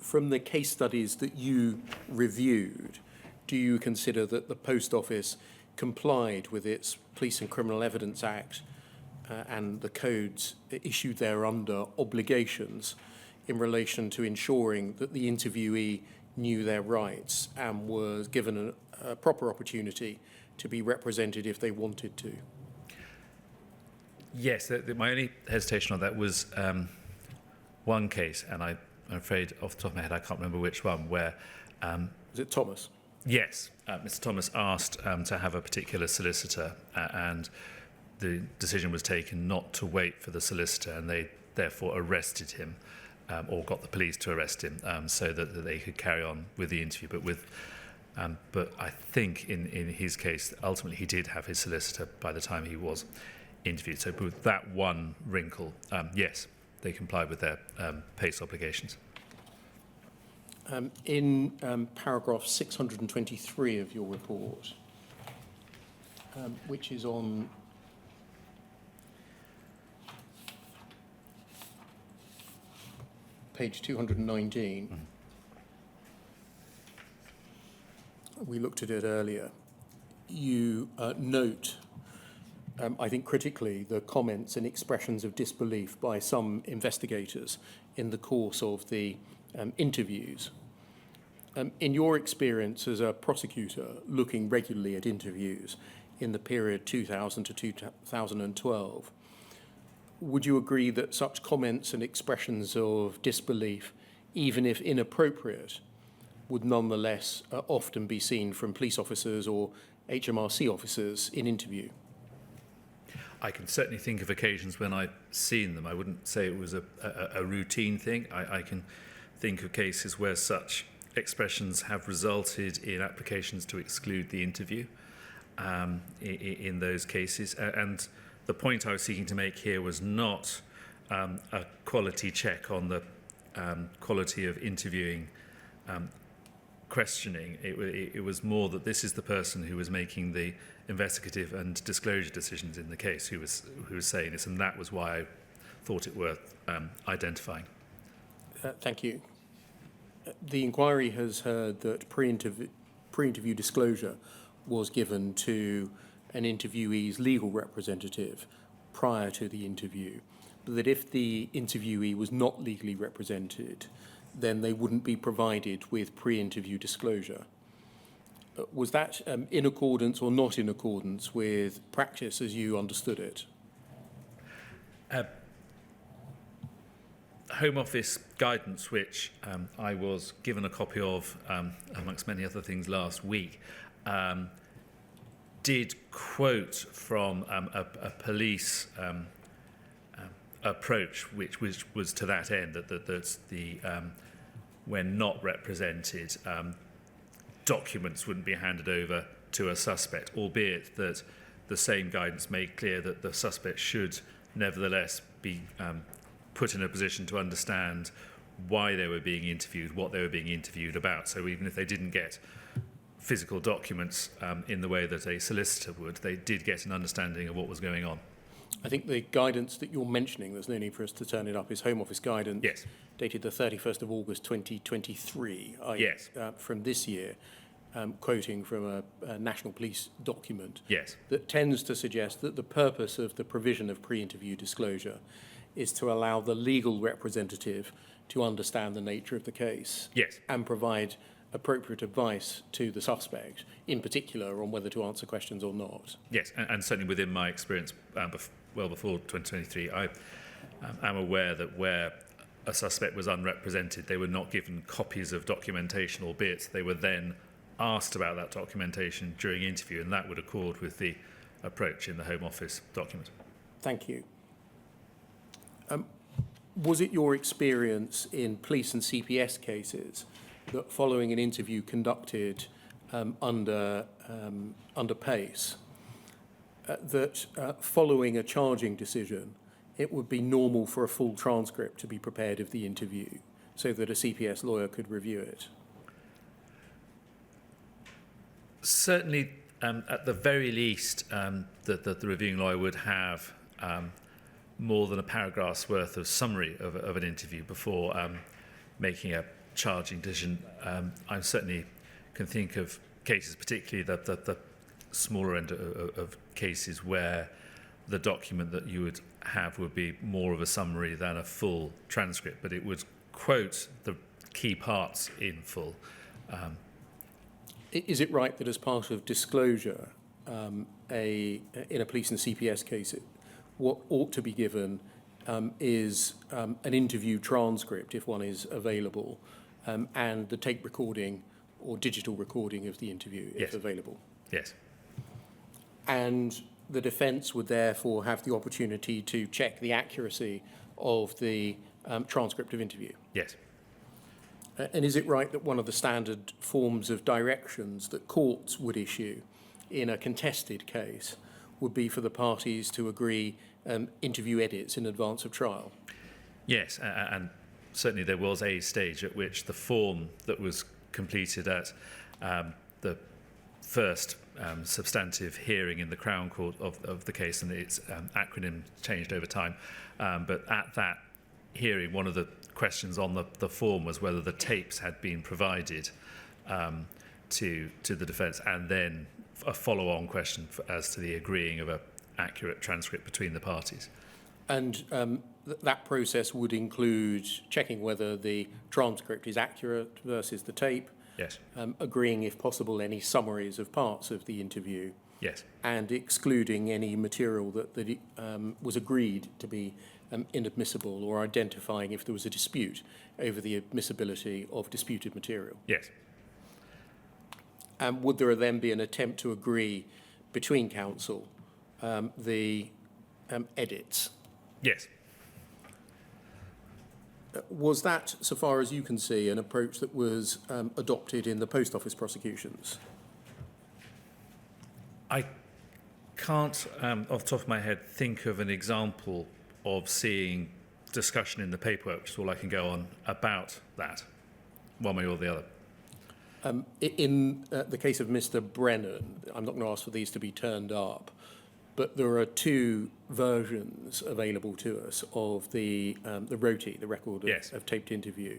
From the case studies that you reviewed, do you consider that the Post Office complied with its Police and Criminal Evidence Act and the codes issued thereunder obligations in relation to ensuring that the interviewee knew their rights and was given a proper opportunity to be represented if they wanted to? Yes, my only hesitation on that was one case, and I'm afraid off the top of my head I can't remember which one, where... Is it Thomas? Yes, Mr. Thomas asked to have a particular solicitor, and the decision was taken not to wait for the solicitor, and they therefore arrested him, or got the police to arrest him, so that they could carry on with the interview. But I think in his case, ultimately he did have his solicitor by the time he was interviewed. So with that one wrinkle, yes, they complied with their PACE obligations. In paragraph 623 of your report, which is on page 219, we looked at it earlier, you note, I think critically, the comments and expressions of disbelief by some investigators in the course of the interviews. In your experience as a prosecutor looking regularly at interviews in the period 2000 to 2012, would you agree that such comments and expressions of disbelief, even if inappropriate, would nonetheless often be seen from police officers or HMRC officers in interview? I can certainly think of occasions when I've seen them. I wouldn't say it was a routine thing. I can think of cases where such expressions have resulted in applications to exclude the interview in those cases. And the point I was seeking to make here was not a quality check on the quality of interviewing questioning. It was more that this is the person who was making the investigative and disclosure decisions in the case who was saying this, and that was why I thought it worth identifying. Thank you. The inquiry has heard that pre-interview disclosure was given to an interviewee's legal representative prior to the interview, but that if the interviewee was not legally represented, then they wouldn't be provided with pre-interview disclosure. Was that in accordance or not in accordance with practice as you understood it? Home Office guidance, which I was given a copy of, amongst many other things, last week, did quote from a police approach, which was to that end, that the when not represented, documents wouldn't be handed over to a suspect, albeit that the same guidance made clear that the suspect should nevertheless be put in a position to understand why they were being interviewed, what they were being interviewed about. So even if they didn't get physical documents in the way that a solicitor would, they did get an understanding of what was going on. I think the guidance that you're mentioning, there's no need for us to turn it up, is Home Office guidance, yes, dated the 31st of August 2023, yes, from this year, quoting from a National Police document, yes, that tends to suggest that the purpose of the provision of pre-interview disclosure is to allow the legal representative to understand the nature of the case, yes, and provide appropriate advice to the suspect, in particular on whether to answer questions or not. yes, and certainly within my experience, well before 2023, I am aware that where a suspect was unrepresented, they were not given copies of documentation, albeit they were then asked about that documentation during interview, and that would accord with the approach in the Home Office document. Thank you. Was it your experience in police and CPS cases that following an interview conducted under PACE, that following a charging decision, it would be normal for a full transcript to be prepared of the interview so that a CPS lawyer could review it? Certainly, at the very least, the reviewing lawyer would have more than a paragraph's worth of summary of an interview before making a charging decision. I certainly can think of cases, particularly the smaller end of cases, where the document that you would have would be more of a summary than a full transcript, but it would quote the key parts in full. Is it right that as part of disclosure, in a police and CPS case, what ought to be given is an interview transcript, if one is available, and the tape recording or digital recording of the interview, if available? Yes. And the defence would therefore have the opportunity to check the accuracy of the transcript of interview? Yes. And is it right that one of the standard forms of directions that courts would issue in a contested case would be for the parties to agree interview edits in advance of trial? Yes, and certainly there was a stage at which the form that was completed at the first substantive hearing in the Crown Court of the case, and its acronym changed over time, but at that hearing, one of the questions on the form was whether the tapes had been provided to the defence, and then a follow-on question as to the agreeing of an accurate transcript between the parties. And that process would include checking whether the transcript is accurate versus the tape, Yes. Agreeing, if possible, any summaries of parts of the interview, Yes. and excluding any material that was agreed to be inadmissible, or identifying if there was a dispute over the admissibility of disputed material. Yes. And would there then be an attempt to agree between counsel the edits? Yes. Was that, so far as you can see, an approach that was adopted in the post office prosecutions? I can't, off the top of my head, think of an example of seeing discussion in the paperwork, which is all I can go on, about that, one way or the other. In the case of Mr. Brennan, I'm not going to ask for these to be turned up, but there are two versions available to us of the ROTI, the record of taped interview.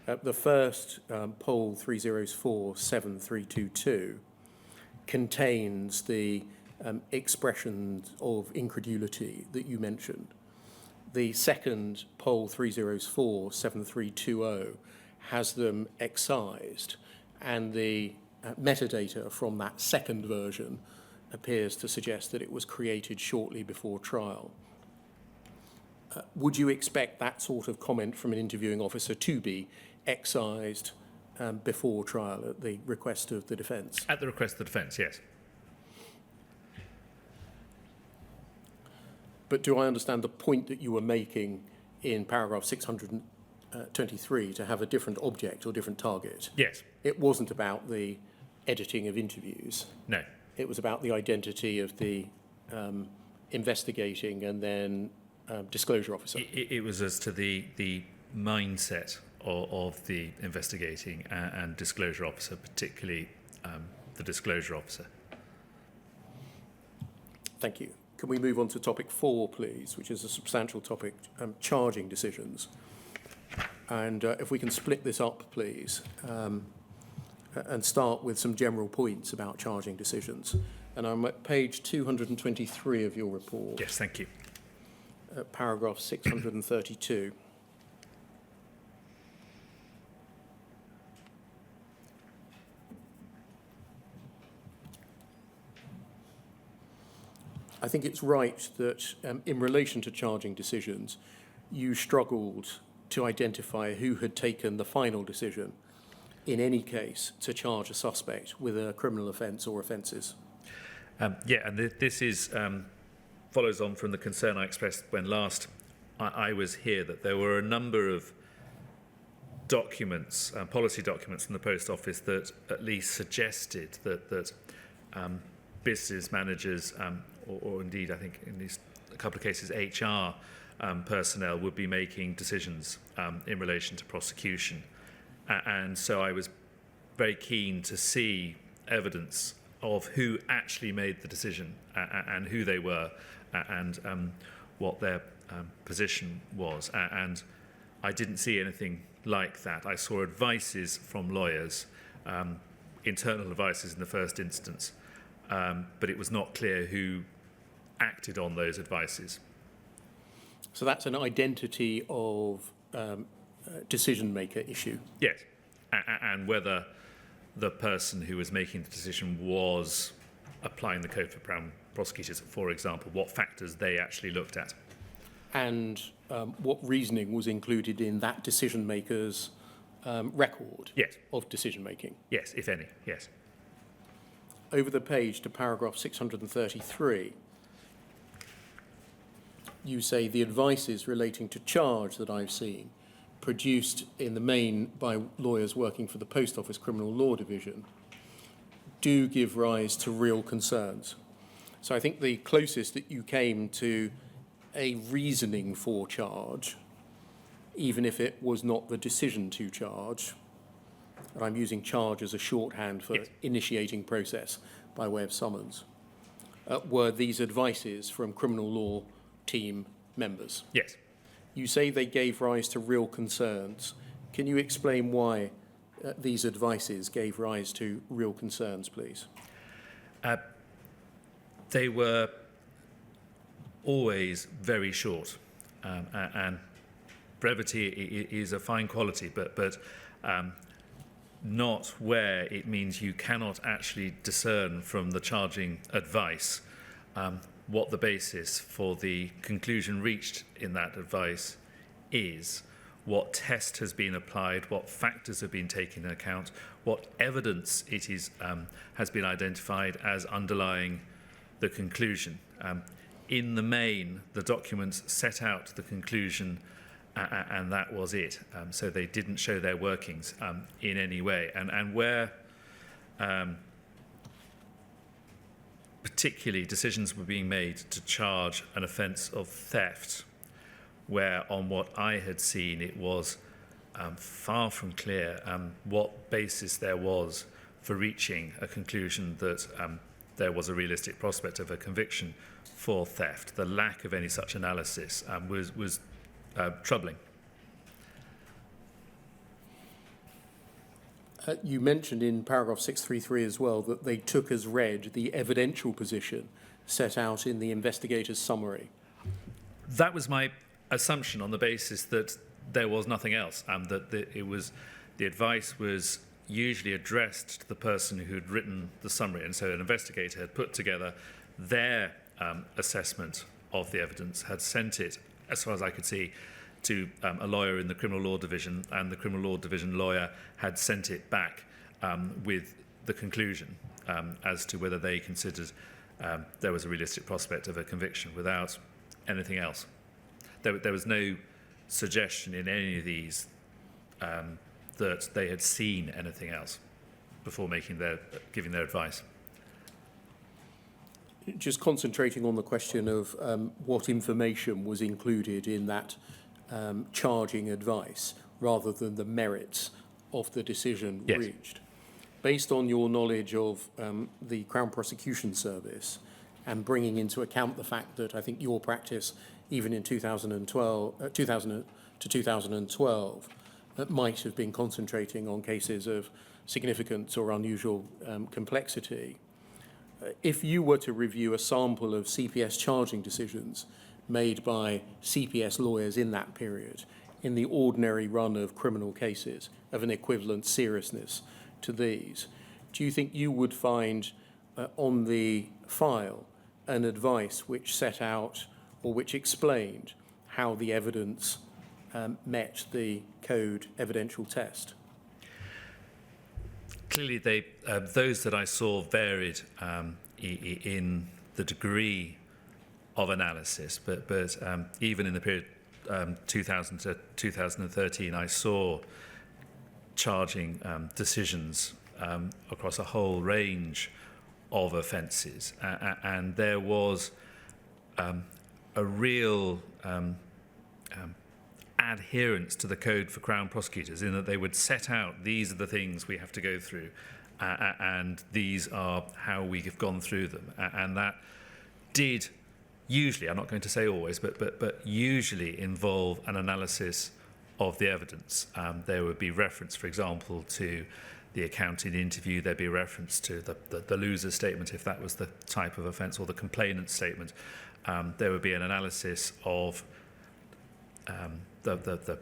The first, poll 304-7322, contains the expressions of incredulity that you mentioned. The second, poll 304-7320, has them excised, and the metadata from that second version appears to suggest that it was created shortly before trial. Would you expect that sort of comment from an interviewing officer to be excised before trial at the request of the defence? At the request of the defence, yes. But do I understand the point that you were making in paragraph 623 to have a different object or different target? Yes. It wasn't about the editing of interviews. No. It was about the identity of the investigating and then disclosure officer. It was as to the mindset of the investigating and disclosure officer, particularly the disclosure officer. Thank you. Can we move on to topic 4, please, which is a substantial topic, charging decisions. And if we can split this up, please, and start with some general points about charging decisions. And I'm at page 223 of your report. Yes, thank you. Paragraph 632. I think it's right that in relation to charging decisions, you struggled to identify who had taken the final decision in any case to charge a suspect with a criminal offence or offences. Yeah, and this is follows on from the concern I expressed when last I was here, that there were a number of documents, policy documents from the Post Office that at least suggested that business managers, or indeed I think in these a couple of cases HR personnel would be making decisions in relation to prosecution. And so I was very keen to see evidence of who actually made the decision and who they were and what their position was. And I didn't see anything like that. I saw advices from lawyers, internal advices in the first instance, but it was not clear who acted on those advices. So that's an identity of decision maker issue. Yes, and whether the person who was making the decision was applying the Code for Crown prosecutors, for example, what factors they actually looked at. And what reasoning was included in that decision maker's record of decision making. Yes, if any, yes. Over the page to paragraph 633, you say the advices relating to charge that I've seen, produced in the main by lawyers working for the Post Office Criminal Law Division, do give rise to real concerns. So I think the closest that you came to a reasoning for charge, even if it was not the decision to charge, and I'm using charge as a shorthand for initiating process by way of summons, were these advices from criminal law team members. Yes. You say they gave rise to real concerns. Can you explain why these advices gave rise to real concerns, please? They were always very short, and brevity is a fine quality, but not where it means you cannot actually discern from the charging advice what the basis for the conclusion reached in that advice is, what test has been applied, what factors have been taken into account, what evidence it is has been identified as underlying the conclusion. In the main, the documents set out the conclusion, and that was it. So they didn't show their workings in any way. And where particularly decisions were being made to charge an offence of theft, where on what I had seen it was far from clear what basis there was for reaching a conclusion that there was a realistic prospect of a conviction for theft. The lack of any such analysis was troubling. You mentioned in paragraph 633 as well that they took as read the evidential position set out in the investigator's summary. That was my assumption on the basis that there was nothing else, that the advice was usually addressed to the person who had written the summary, and so an investigator had put together their assessment of the evidence, had sent it, as far as I could see, to a lawyer in the Criminal Law Division, and the Criminal Law Division lawyer had sent it back with the conclusion as to whether they considered there was a realistic prospect of a conviction without anything else. There was no suggestion in any of these that they had seen anything else before giving their advice. Just concentrating on the question of what information was included in that charging advice rather than the merits of the decision reached. Based on your knowledge of the Crown Prosecution Service and bringing into account the fact that I think your practice, even in 2000 to 2012, might have been concentrating on cases of significance or unusual complexity, if you were to review a sample of CPS charging decisions made by CPS lawyers in that period, in the ordinary run of criminal cases of an equivalent seriousness to these, do you think you would find on the file an advice which set out or which explained how the evidence met the code evidential test? Clearly, those that I saw varied in the degree of analysis, but even in the period 2000 to 2013, I saw charging decisions across a whole range of offences, and there was a real adherence to the code for Crown prosecutors, in that they would set out, these are the things we have to go through, and these are how we have gone through them. And that did usually, I'm not going to say always, but usually involve an analysis of the evidence. There would be reference, for example, to the account in the interview. There'd be a reference to the loser's statement, if that was the type of offence, or the complainant's statement. There would be an analysis of the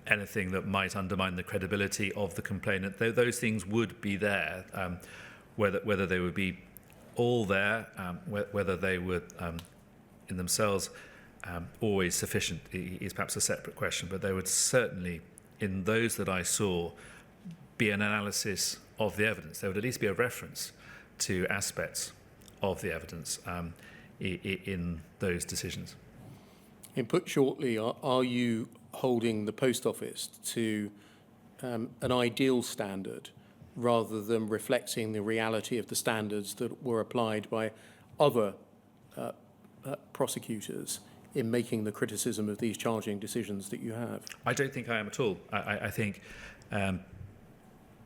anything that might undermine the credibility of the complainant. Those things would be there, whether they would be all there, whether they would in themselves always sufficient is perhaps a separate question, but there would certainly, in those that I saw, be an analysis of the evidence. There would at least be a reference to aspects of the evidence in those decisions. In put shortly, are you holding the Post Office to an ideal standard rather than reflecting the reality of the standards that were applied by other prosecutors in making the criticism of these charging decisions that you have? I don't think I am at all. I think,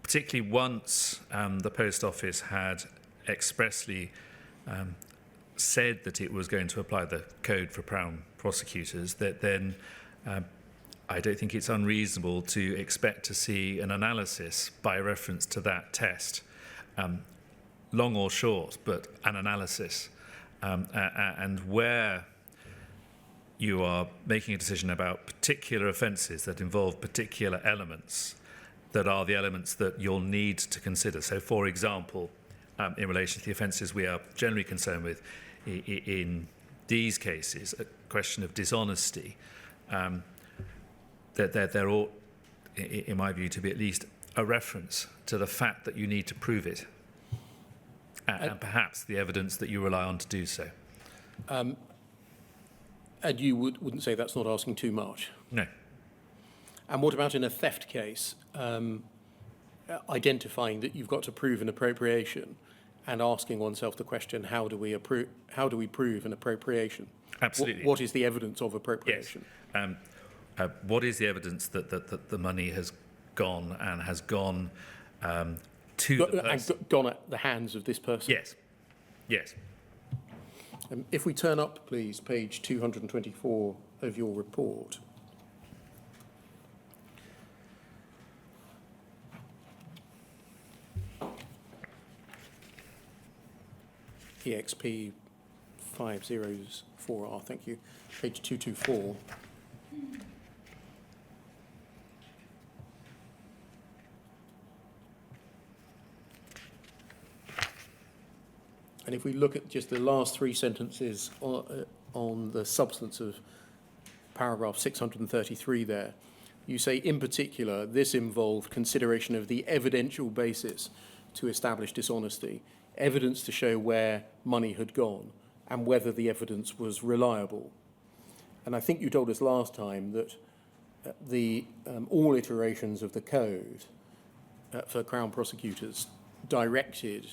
particularly once the Post Office had expressly said that it was going to apply the code for Crown prosecutors, that then I don't think it's unreasonable to expect to see an analysis by reference to that test, long or short, but an analysis. And where you are making a decision about particular offences that involve particular elements that are the elements that you'll need to consider. So, for example, in relation to the offences we are generally concerned with in these cases, a question of dishonesty, that there ought, in my view, to be at least a reference to the fact that you need to prove it, and perhaps the evidence that you rely on to do so. And you wouldn't say that's not asking too much? No. And what about in a theft case, identifying that you've got to prove an appropriation and asking oneself the question, how do we prove an appropriation? Absolutely. What is the evidence of appropriation? Yes. What is the evidence that the money has gone and has gone to the person? And gone at the hands of this person? Yes. Yes. If we turn up, please, page 224 of your report. EXP 504R, thank you. Page 224. And if we look at just the last three sentences on the substance of paragraph 633 there, you say, in particular, this involved consideration of the evidential basis to establish dishonesty, evidence to show where money had gone, and whether the evidence was reliable. And I think you told us last time that all iterations of the code for Crown prosecutors directed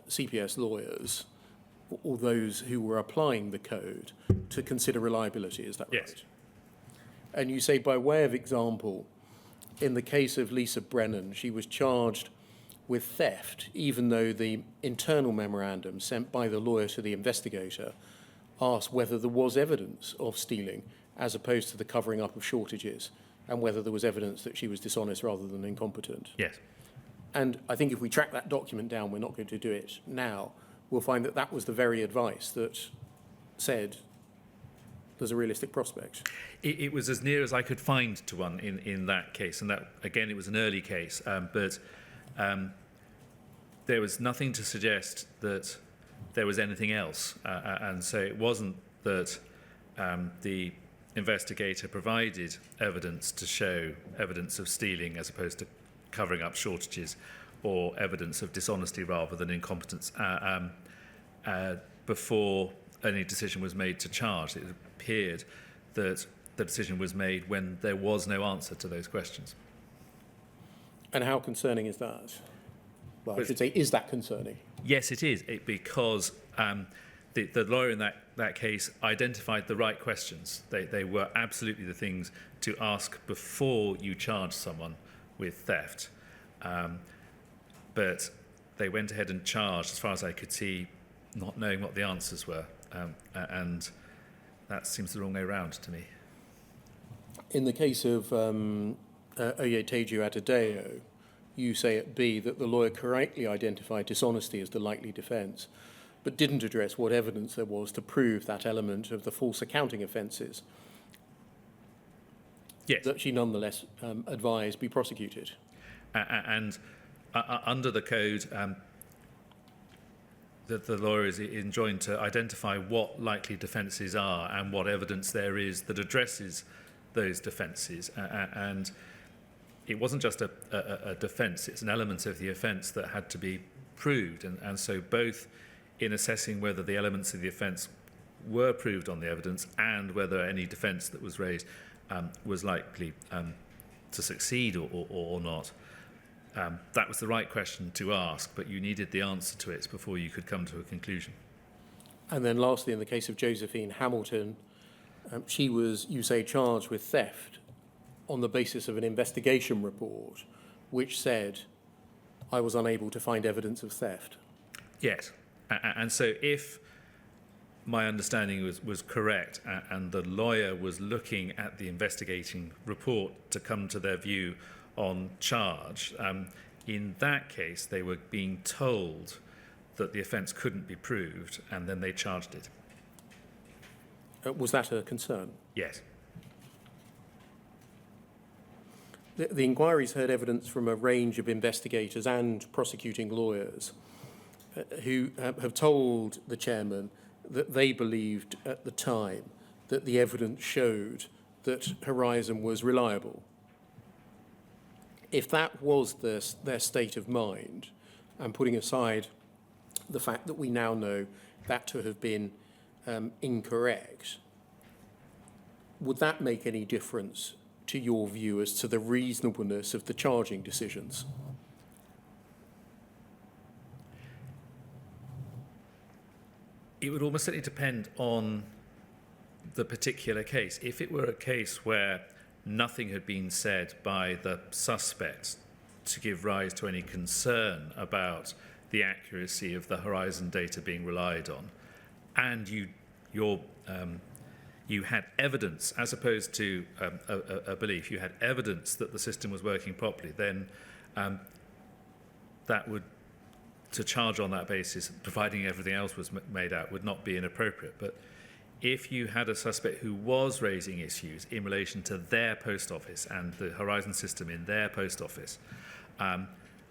CPS lawyers, or those who were applying the code, to consider reliability. Is that right? Yes. And you say, by way of example, in the case of Lisa Brennan, she was charged with theft, even though the internal memorandum sent by the lawyer to the investigator asked whether there was evidence of stealing as opposed to the covering up of shortages, and whether there was evidence that she was dishonest rather than incompetent. Yes. And I think if we track that document down, we're not going to do it now, we'll find that that was the very advice that said there's a realistic prospect. It was as near as I could find to one in that case, and that, again, it was an early case, but there was nothing to suggest that there was anything else, and so it wasn't that the investigator provided evidence to show evidence of stealing as opposed to covering up shortages, or evidence of dishonesty rather than incompetence, before any decision was made to charge. It appeared that the decision was made when there was no answer to those questions. And how concerning is that? Well, I Well, should say, is that concerning? Yes, it is, because the lawyer in that case identified the right questions. They were absolutely the things to ask before you charge someone with theft. But they went ahead and charged, as far as I could see, not knowing what the answers were. And that seems the wrong way round to me. In the case of Oyeteju Adedeo, you say at B that the lawyer correctly identified dishonesty as the likely defence, but didn't address what evidence there was to prove that element of the false accounting offences Yes. that she nonetheless advised be prosecuted. And under the code, the lawyer is enjoined to identify what likely defences are and what evidence there is that addresses those defences. And it wasn't just a defence, it's an element of the offence that had to be proved. And so both in assessing whether the elements of the offence were proved on the evidence and whether any defence that was raised was likely to succeed or not, that was the right question to ask, but you needed the answer to it before you could come to a conclusion. And then lastly, in the case of Josephine Hamilton, she was, you say, charged with theft on the basis of an investigation report which said, I was unable to find evidence of theft. Yes, and so if my understanding was correct and the lawyer was looking at the investigating report to come to their view on charge, in that case they were being told that the offence couldn't be proved and then they charged it. Was that a concern? Yes. The inquiry's heard evidence from a range of investigators and prosecuting lawyers who have told the chairman that they believed at the time that the evidence showed that Horizon was reliable. If that was their state of mind, and putting aside the fact that we now know that to have been incorrect, would that make any difference to your view as to the reasonableness of the charging decisions? It would almost certainly depend on the particular case. If it were a case where nothing had been said by the suspect to give rise to any concern about the accuracy of the Horizon data being relied on, and you had evidence, as opposed to a belief, you had evidence that the system was working properly, then that would, to charge on that basis, providing everything else was made out, would not be inappropriate. But if you had a suspect who was raising issues in relation to their post office and the Horizon system in their post office,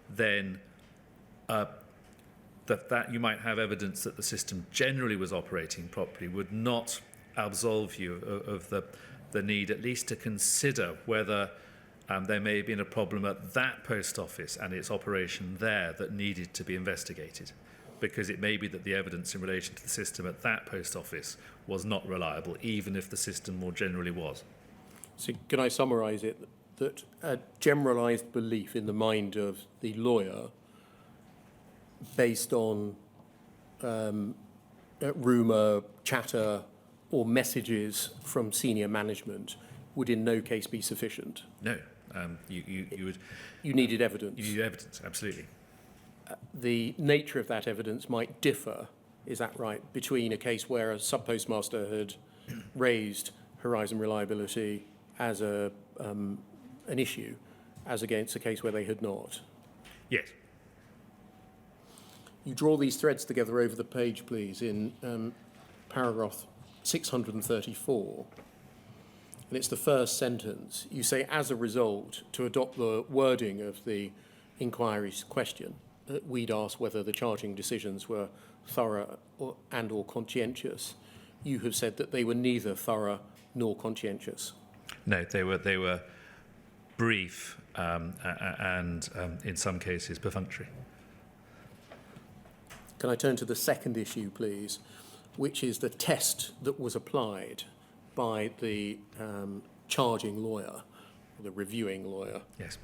then that you might have evidence that the system generally was operating properly would not absolve you of the need at least to consider whether there may have been a problem at that post office and its operation there that needed to be investigated, because it may be that the evidence in relation to the system at that post office was not reliable, even if the system more generally was. So can I summarise it that a generalised belief in the mind of the lawyer based on rumour, chatter or messages from senior management would in no case be sufficient? No, you would... You needed evidence? You need evidence, absolutely. The nature of that evidence might differ, is that right, between a case where a sub-postmaster had raised Horizon reliability as an issue, as against a case where they had not? Yes. You draw these threads together over the page, please, in paragraph 634, and it's the first sentence. You say, as a result, to adopt the wording of the inquiry's question, we'd ask whether the charging decisions were thorough or conscientious. You have said that they were neither thorough nor conscientious. No, they were brief and in some cases perfunctory. Can I turn to the second issue, please, which is the test that was applied by the charging lawyer, the reviewing lawyer. Yes.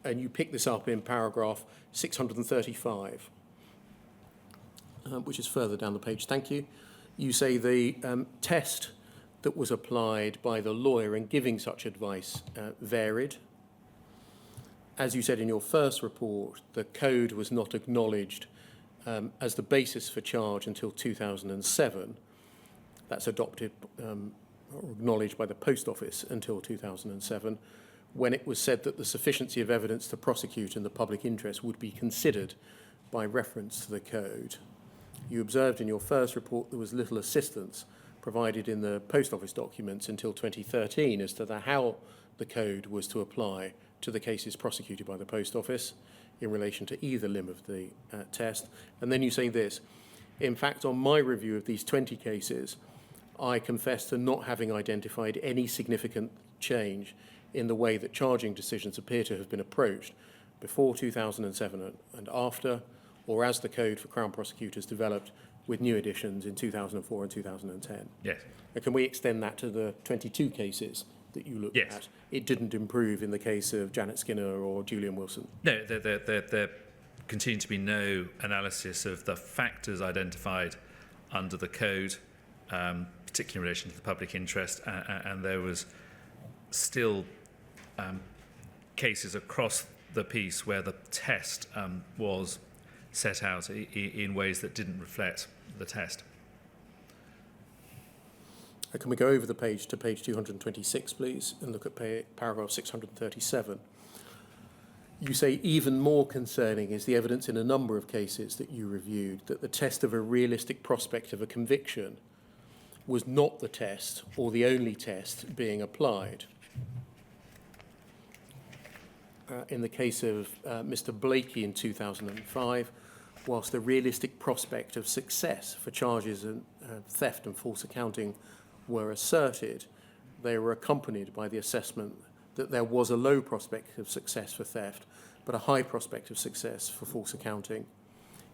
And you pick this up in paragraph 635, which is further down the page. Thank you. You say the test that was applied by the lawyer in giving such advice varied. As you said in your first report, the code was not acknowledged as the basis for charge until 2007. That's adopted or acknowledged by the Post Office until 2007, when it was said that the sufficiency of evidence to prosecute in the public interest would be considered by reference to the code. You observed in your first report there was little assistance provided in the Post Office documents until 2013 as to how the code was to apply to the cases prosecuted by the Post Office in relation to either limb of the test. And then you say this: in fact, on my review of these 20 cases, I confess to not having identified any significant change in the way that charging decisions appear to have been approached before 2007 and after, or as the code for Crown prosecutors developed with new additions in 2004 and 2010. Yes. And can we extend that to the 22 cases that you looked Yes. at? It didn't improve in the case of Janet Skinner or Julian Wilson. No, there continued to be no analysis of the factors identified under the code, particularly in relation to the public interest, and there was still cases across the piece where the test was set out in ways that didn't reflect the test. Can we go over the page to page 226, please, and look at paragraph 637? You say even more concerning is the evidence in a number of cases that you reviewed that the test of a realistic prospect of a conviction was not the test or the only test being applied. In the case of Mr. Blakey in 2005, whilst the realistic prospect of success for charges of theft and false accounting were asserted, they were accompanied by the assessment that there was a low prospect of success for theft, but a high prospect of success for false accounting.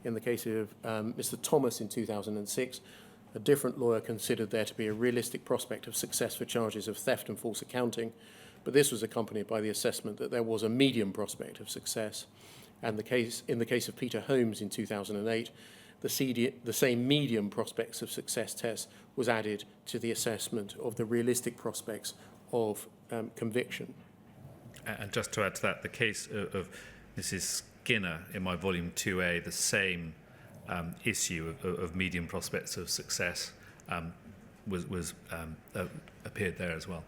In the case of Mr. Thomas in 2006, a different lawyer considered there to be a realistic prospect of success for charges of theft and false accounting, but this was accompanied by the assessment that there was a medium prospect of success. And in the case of Peter Holmes in 2008, the same medium prospects of success test was added to the assessment of the realistic prospects of conviction. And just to add to that, the case of Mrs. Skinner in my volume 2A, the same issue of medium prospects of success appeared there as well.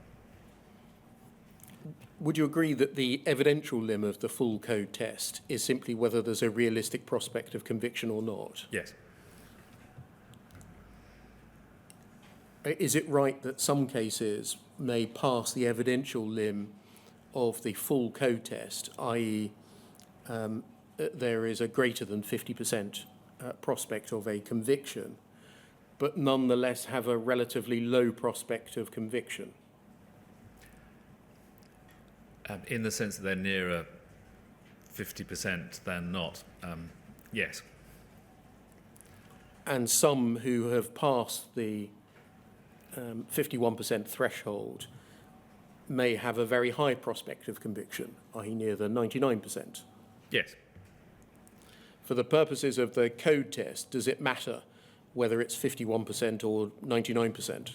Would you agree that the evidential limb of the full code test is simply whether there's a realistic prospect of conviction or not? Yes. Is it right that some cases may pass the evidential limb of the full code test, i.e. there is a greater than 50% prospect of a conviction, but nonetheless have a relatively low prospect of conviction? In the sense that they're nearer 50% than not, yes. And some who have passed the 51% threshold may have a very high prospect of conviction, i.e. near the 99%. Yes. For the purposes of the code test, does it matter whether it's 51% or 99%?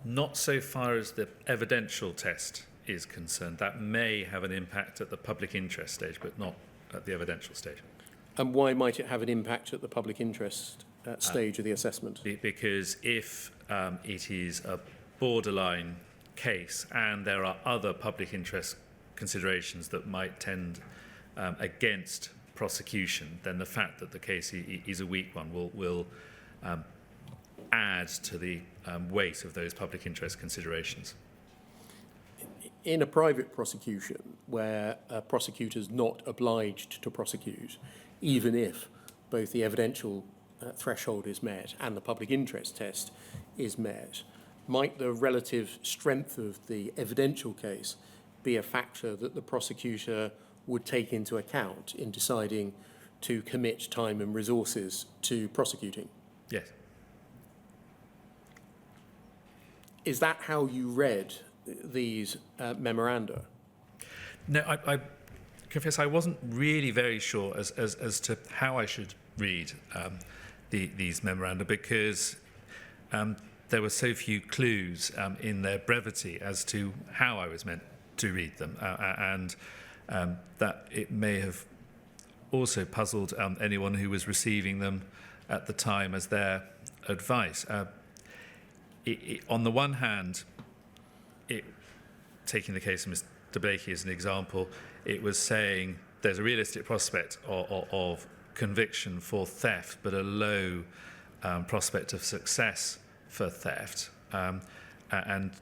Not so far as the evidential test is concerned. That may have an impact at the public interest stage, but not at the evidential stage. And why might it have an impact at the public interest stage of the assessment? Because if it is a borderline case and there are other public interest considerations that might tend against prosecution, then the fact that the case is a weak one will add to the weight of those public interest considerations. In a private prosecution where a prosecutor is not obliged to prosecute, even if both the evidential threshold is met and the public interest test is met, might the relative strength of the evidential case be a factor that the prosecutor would take into account in deciding to commit time and resources to prosecuting? Yes. Is that how you read these memoranda? No, I confess I wasn't really very sure as to how I should read these memoranda, because there were so few clues in their brevity as to how I was meant to read them, and that it may have also puzzled anyone who was receiving them at the time as their advice. On the one hand, taking the case of Mr. Blakey as an example, it was saying there's a realistic prospect of conviction for theft, but a low prospect of success for theft. And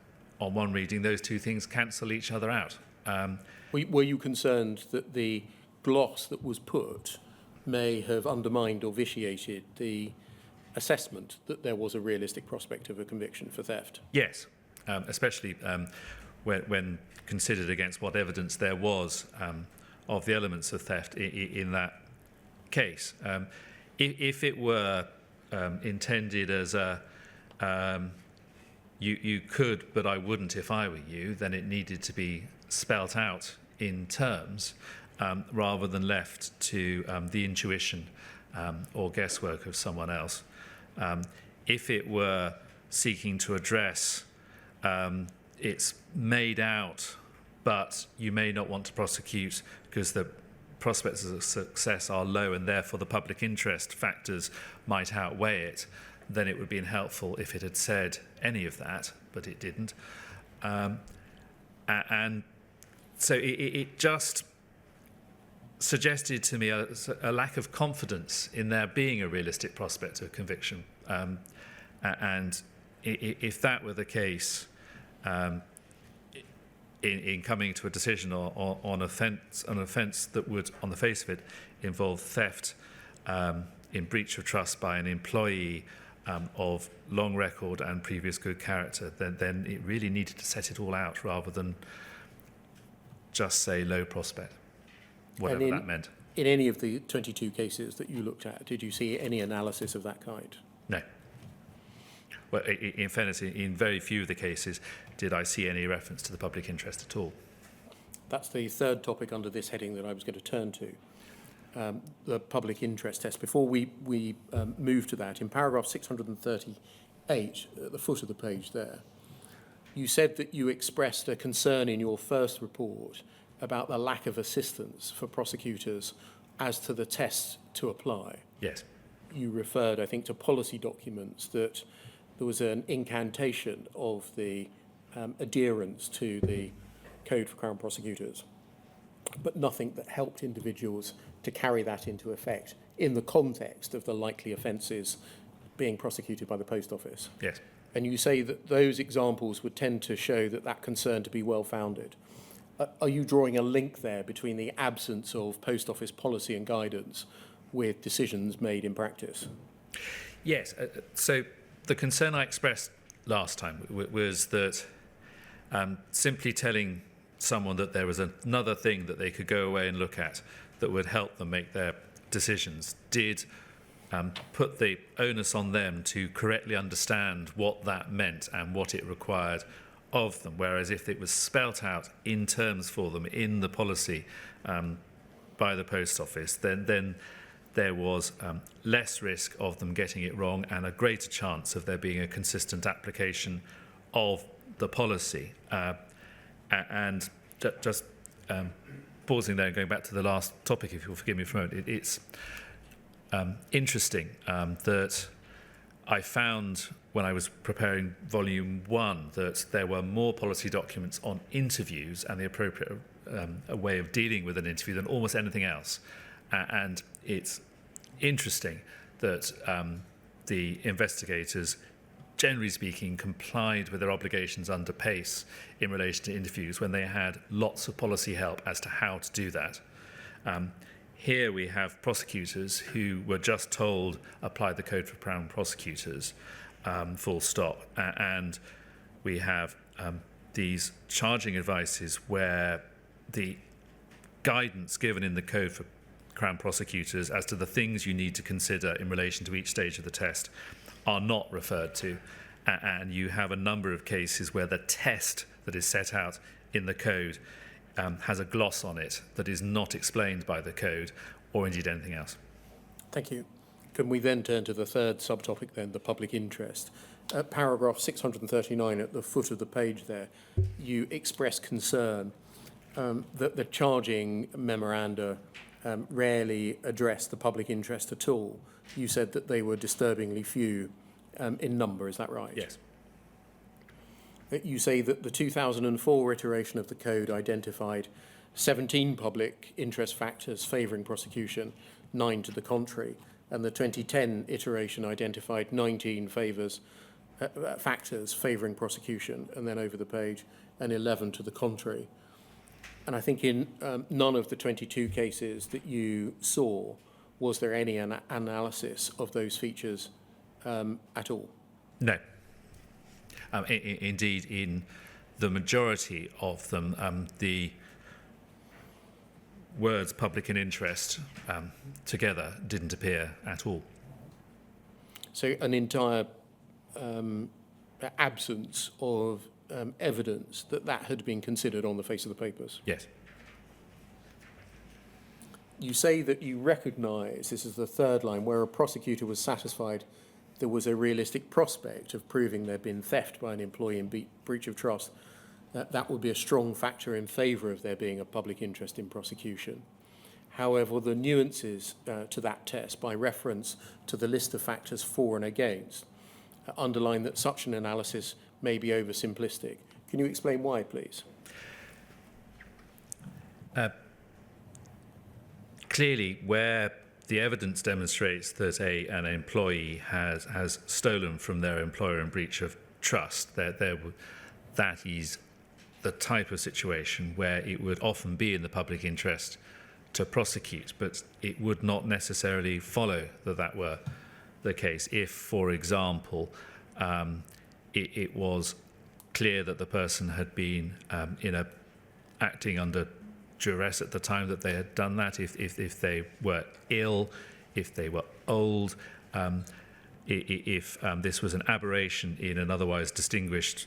on one reading, those two things cancel each other out. Were you concerned that the gloss that was put may have undermined or vitiated the assessment that there was a realistic prospect of a conviction for theft? Yes, especially when considered against what evidence there was of the elements of theft in that case. If it were intended as a you could, but I wouldn't if I were you, then it needed to be spelt out in terms rather than left to the intuition or guesswork of someone else. If it were seeking to address it's made out, but you may not want to prosecute because the prospects of success are low and therefore the public interest factors might outweigh it, then it would have been helpful if it had said any of that, but it didn't. And so it just suggested to me a lack of confidence in there being a realistic prospect of conviction. And if that were the case, in coming to a decision on an offence that would, on the face of it, involve theft in breach of trust by an employee of long record and previous good character, then it really needed to set it all out rather than just say low prospect, whatever that meant. In any of the 22 cases that you looked at, did you see any analysis of that kind? No. Well, in fairness, in very few of the cases did I see any reference to the public interest at all. That's the third topic under this heading that I was going to turn to, the public interest test. Before we move to that, in paragraph 638, at the foot of the page there, you said that you expressed a concern in your first report about the lack of assistance for prosecutors as to the tests to apply. Yes. You referred, I think, to policy documents that there was an incantation of the adherence to the Code for Crown Prosecutors, but nothing that helped individuals to carry that into effect in the context of the likely offences being prosecuted by the Post Office. Yes. And you say that those examples would tend to show that concern to be well-founded. Are you drawing a link there between the absence of Post Office policy and guidance with decisions made in practice? Yes. So the concern I expressed last time was that simply telling someone that there was another thing that they could go away and look at that would help them make their decisions did put the onus on them to correctly understand what that meant and what it required of them, whereas if it was spelt out in terms for them in the policy by the Post Office, then there was less risk of them getting it wrong and a greater chance of there being a consistent application of the policy. And just pausing there and going back to the last topic, if you'll forgive me for a moment, it's interesting that I found when I was preparing Volume 1 that there were more policy documents on interviews and the appropriate way of dealing with an interview than almost anything else. And it's interesting that the investigators, generally speaking, complied with their obligations under PACE in relation to interviews when they had lots of policy help as to how to do that. Here we have prosecutors who were just told, apply the Code for Crown Prosecutors, full stop. And we have these charging advices where the guidance given in the Code for Crown Prosecutors as to the things you need to consider in relation to each stage of the test are not referred to. And you have a number of cases where the test that is set out in the code has a gloss on it that is not explained by the code or indeed anything else. Thank you. Can we then turn to the third subtopic then, the public interest? Paragraph 639 at the foot of the page there, you express concern that the charging memoranda rarely address the public interest at all. You said that they were disturbingly few in number, is that right? Yes. You say that the 2004 iteration of the code identified 17 public interest factors favouring prosecution, 9 to the contrary, and the 2010 iteration identified 19 factors favouring prosecution, and then over the page, and 11 to the contrary. And I think in none of the 22 cases that you saw was there any analysis of those features at all? No. Indeed, in the majority of them, the words public and interest together didn't appear at all. So an entire absence of evidence that had been considered on the face of the papers? Yes. You say that you recognise, this is the third line, where a prosecutor was satisfied there was a realistic prospect of proving there had been theft by an employee in breach of trust, that would be a strong factor in favour of there being a public interest in prosecution. However, the nuances to that test, by reference to the list of factors for and against, underline that such an analysis may be oversimplistic. Can you explain why, please? Clearly, where the evidence demonstrates that an employee has stolen from their employer in breach of trust, that is the type of situation where it would often be in the public interest to prosecute, but it would not necessarily follow that were the case. If, for example, it was clear that the person had been acting under duress at the time that they had done that, if they were ill, if they were old, if this was an aberration in an otherwise distinguished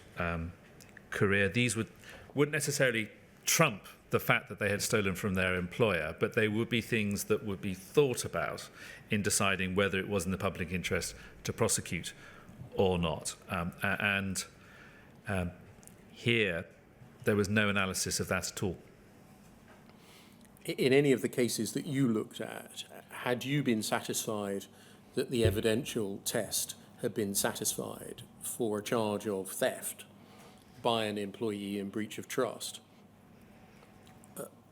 career, these wouldn't necessarily trump the fact that they had stolen from their employer, but they would be things that would be thought about in deciding whether it was in the public interest to prosecute or not. Here, there was no analysis of that at all. In any of the cases that you looked at, had you been satisfied that the evidential test had been satisfied for a charge of theft by an employee in breach of trust,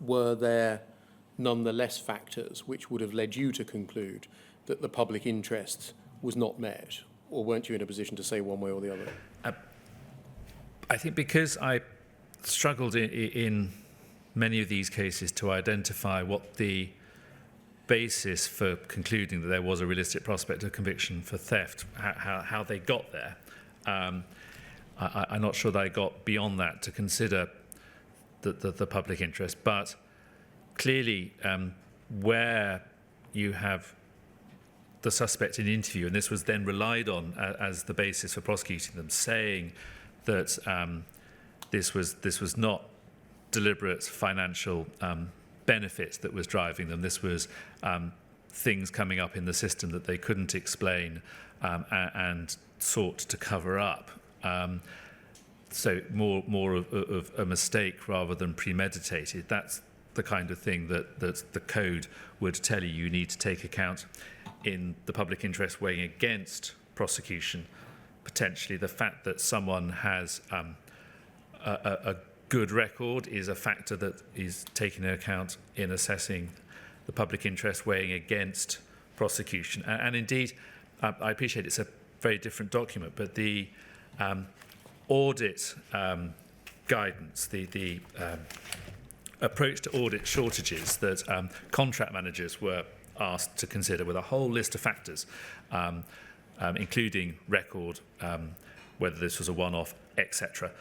were there nonetheless factors which would have led you to conclude that the public interest was not met, or weren't you in a position to say one way or the other? I think because I struggled in many of these cases to identify what the basis for concluding that there was a realistic prospect of conviction for theft, how they got there. I'm not sure that I got beyond that to consider the public interest, but clearly where you have the suspect in interview, and this was then relied on as the basis for prosecuting them, saying that this was not deliberate financial benefit that was driving them. This was things coming up in the system that they couldn't explain and sought to cover up. So more of a mistake rather than premeditated. That's the kind of thing that the code would tell you need to take account in the public interest weighing against prosecution. Potentially the fact that someone has a good record is a factor that is taken into account in assessing the public interest weighing against prosecution. And indeed, I appreciate it's a very different document, but the audit guidance, the approach to audit shortages that contract managers were asked to consider with a whole list of factors, including record, whether this was a one-off, etc.,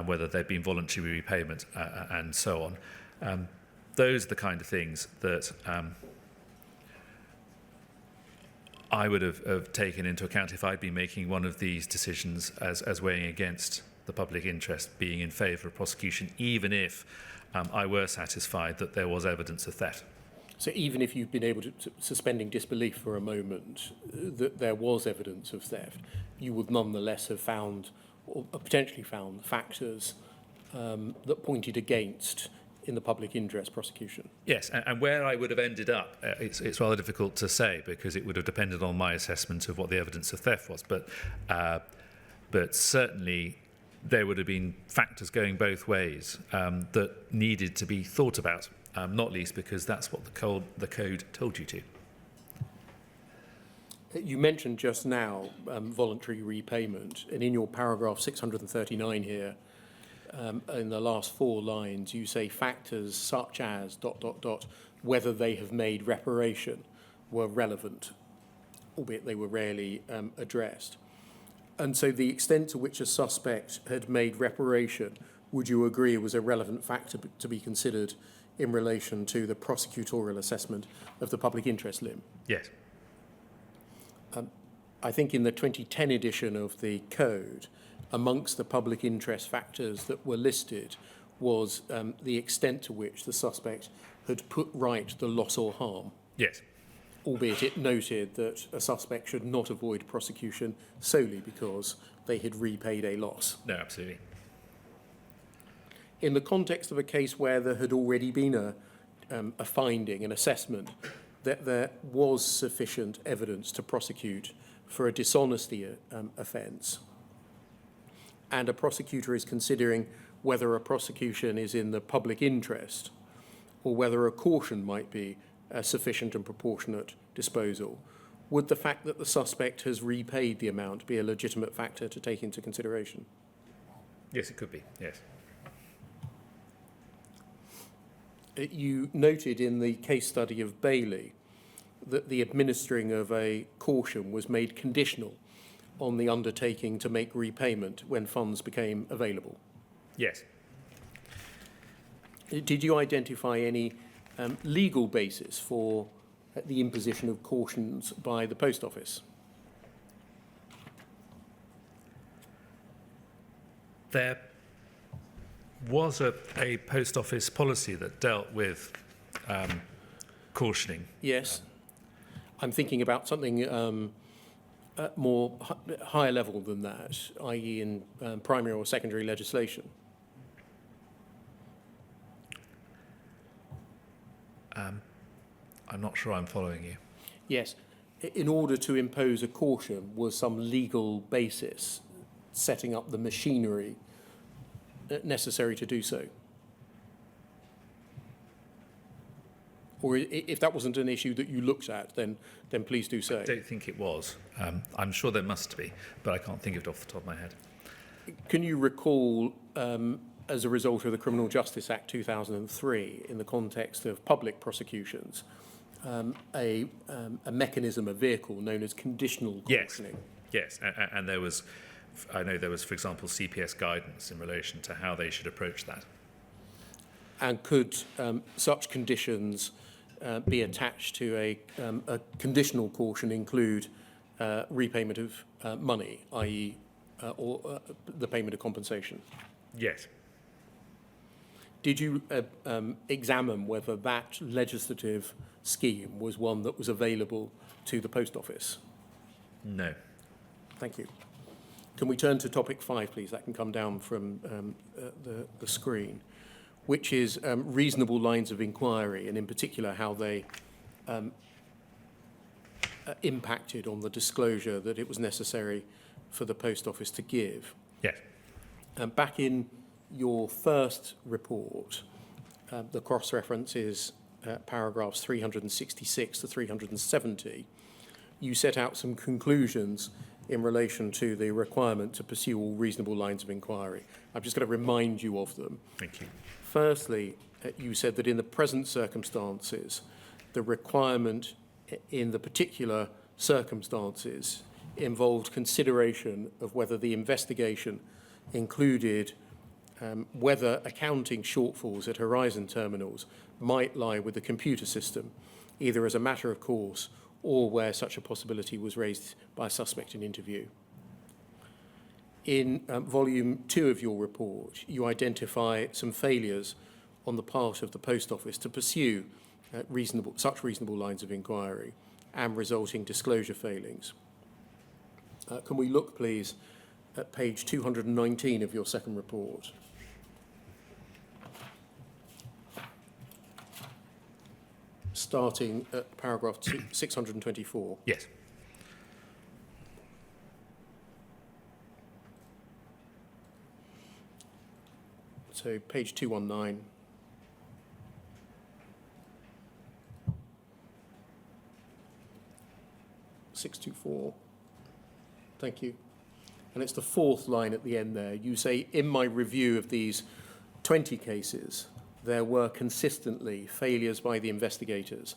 whether there'd been voluntary repayment, and so on. Those are the kind of things that I would have taken into account if I'd been making one of these decisions as weighing against the public interest, being in favour of prosecution, even if I were satisfied that there was evidence of theft. So even if you've been able to, suspending disbelief for a moment, that there was evidence of theft, you would nonetheless have found, or potentially found, factors that pointed against in the public interest prosecution. Yes, and where I would have ended up, it's rather difficult to say because it would have depended on my assessment of what the evidence of theft was. But certainly there would have been factors going both ways that needed to be thought about, not least because that's what the code told you to. You mentioned just now voluntary repayment, and in your paragraph 639 here, in the last 4 lines, you say factors such as ... whether they have made reparation were relevant, albeit they were rarely addressed. And so the extent to which a suspect had made reparation, would you agree was a relevant factor to be considered in relation to the prosecutorial assessment of the public interest limb? Yes. I think in the 2010 edition of the code, amongst the public interest factors that were listed was the extent to which the suspect had put right the loss or harm. Yes. Albeit it noted that a suspect should not avoid prosecution solely because they had repaid a loss. No, absolutely. In the context of a case where there had already been a finding, an assessment, that there was sufficient evidence to prosecute for a dishonesty offence, and a prosecutor is considering whether a prosecution is in the public interest or whether a caution might be a sufficient and proportionate disposal, would the fact that the suspect has repaid the amount be a legitimate factor to take into consideration? Yes, it could be, yes. You noted in the case study of Bailey that the administering of a caution was made conditional on the undertaking to make repayment when funds became available. Yes. Did you identify any legal basis for the imposition of cautions by the Post Office? There was a Post Office policy that dealt with cautioning. Yes. I'm thinking about something more higher level than that, i.e. in primary or secondary legislation. I'm not sure I'm following you. Yes. In order to impose a caution was some legal basis setting up the machinery necessary to do so? Or if that wasn't an issue that you looked at, then please do say. I don't think it was. I'm sure there must be, but I can't think of it off the top of my head. Can you recall, as a result of the Criminal Justice Act 2003, in the context of public prosecutions, a mechanism, a vehicle known as conditional cautioning? Yes, and there was, I know there was, for example, CPS guidance in relation to how they should approach that. And could such conditions be attached to a conditional caution include repayment of money, i.e. or the payment of compensation? Yes. Did you examine whether that legislative scheme was one that was available to the Post Office? No. Thank you. Can we turn to topic 5, please? That can come down from the screen, which is reasonable lines of inquiry, and in particular how they impacted on the disclosure that it was necessary for the Post Office to give. Yes. Back in your first report, the cross-reference is paragraphs 366 to 370. You set out some conclusions in relation to the requirement to pursue all reasonable lines of inquiry. I'm just going to remind you of them. Thank you. Firstly, you said that in the present circumstances, the requirement in the particular circumstances involved consideration of whether the investigation included whether accounting shortfalls at Horizon terminals might lie with the computer system, either as a matter of course or where such a possibility was raised by a suspect in interview. In volume 2 of your report, you identify some failures on the part of the Post Office to pursue such reasonable lines of inquiry and resulting disclosure failings. Can we look, please, at page 219 of your second report? Starting at paragraph 624. Yes. So page 219. (624). Thank you. And it's the fourth line at the end there. You say, in my review of these 20 cases, there were consistently failures by the investigators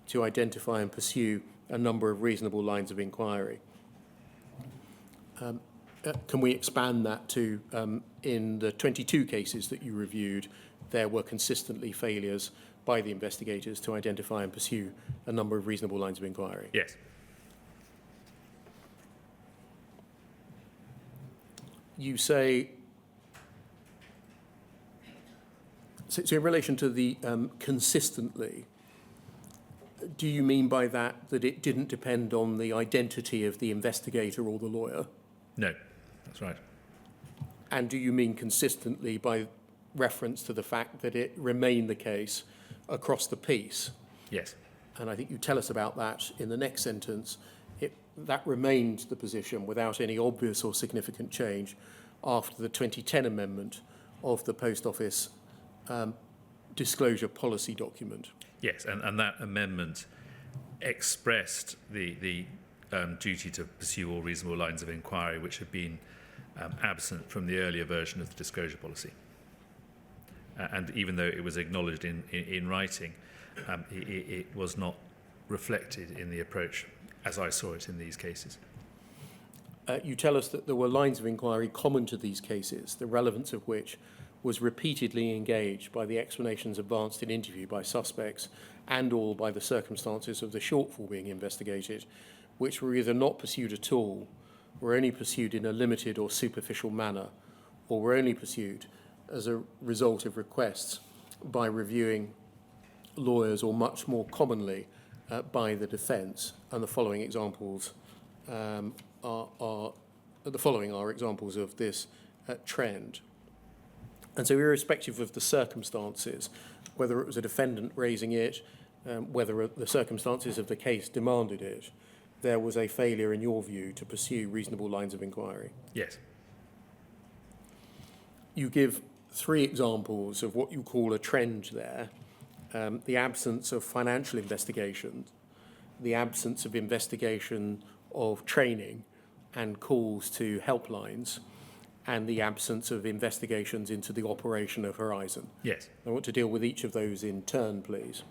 to identify and pursue a number of reasonable lines of inquiry. Can we expand that to, in the 22 cases that you reviewed, there were consistently failures by the investigators to identify and pursue a number of reasonable lines of inquiry? Yes. You say, so in relation to the consistently, do you mean by that it didn't depend on the identity of the investigator or the lawyer? No, that's right. And do you mean consistently by reference to the fact that it remained the case across the piece? Yes. And I think you tell us about that in the next sentence. That remained the position without any obvious or significant change after the 2010 amendment of the Post Office disclosure policy document. Yes, and that amendment expressed the duty to pursue all reasonable lines of inquiry, which had been absent from the earlier version of the disclosure policy. And even though it was acknowledged in writing, it was not reflected in the approach as I saw it in these cases. You tell us that there were lines of inquiry common to these cases, the relevance of which was repeatedly engaged by the explanations advanced in interview by suspects and or by the circumstances of the shortfall being investigated, which were either not pursued at all, were only pursued in a limited or superficial manner, or were only pursued as a result of requests by reviewing lawyers, or much more commonly by the defence. And the following examples are examples of this trend. And so irrespective of the circumstances, whether it was a defendant raising it, whether the circumstances of the case demanded it, there was a failure, in your view, to pursue reasonable lines of inquiry. Yes. You give 3 examples of what you call a trend there. The absence of financial investigation, the absence of investigation of training and calls to helplines, and the absence of investigations into the operation of Horizon. Yes. I want to deal with each of those in turn, please.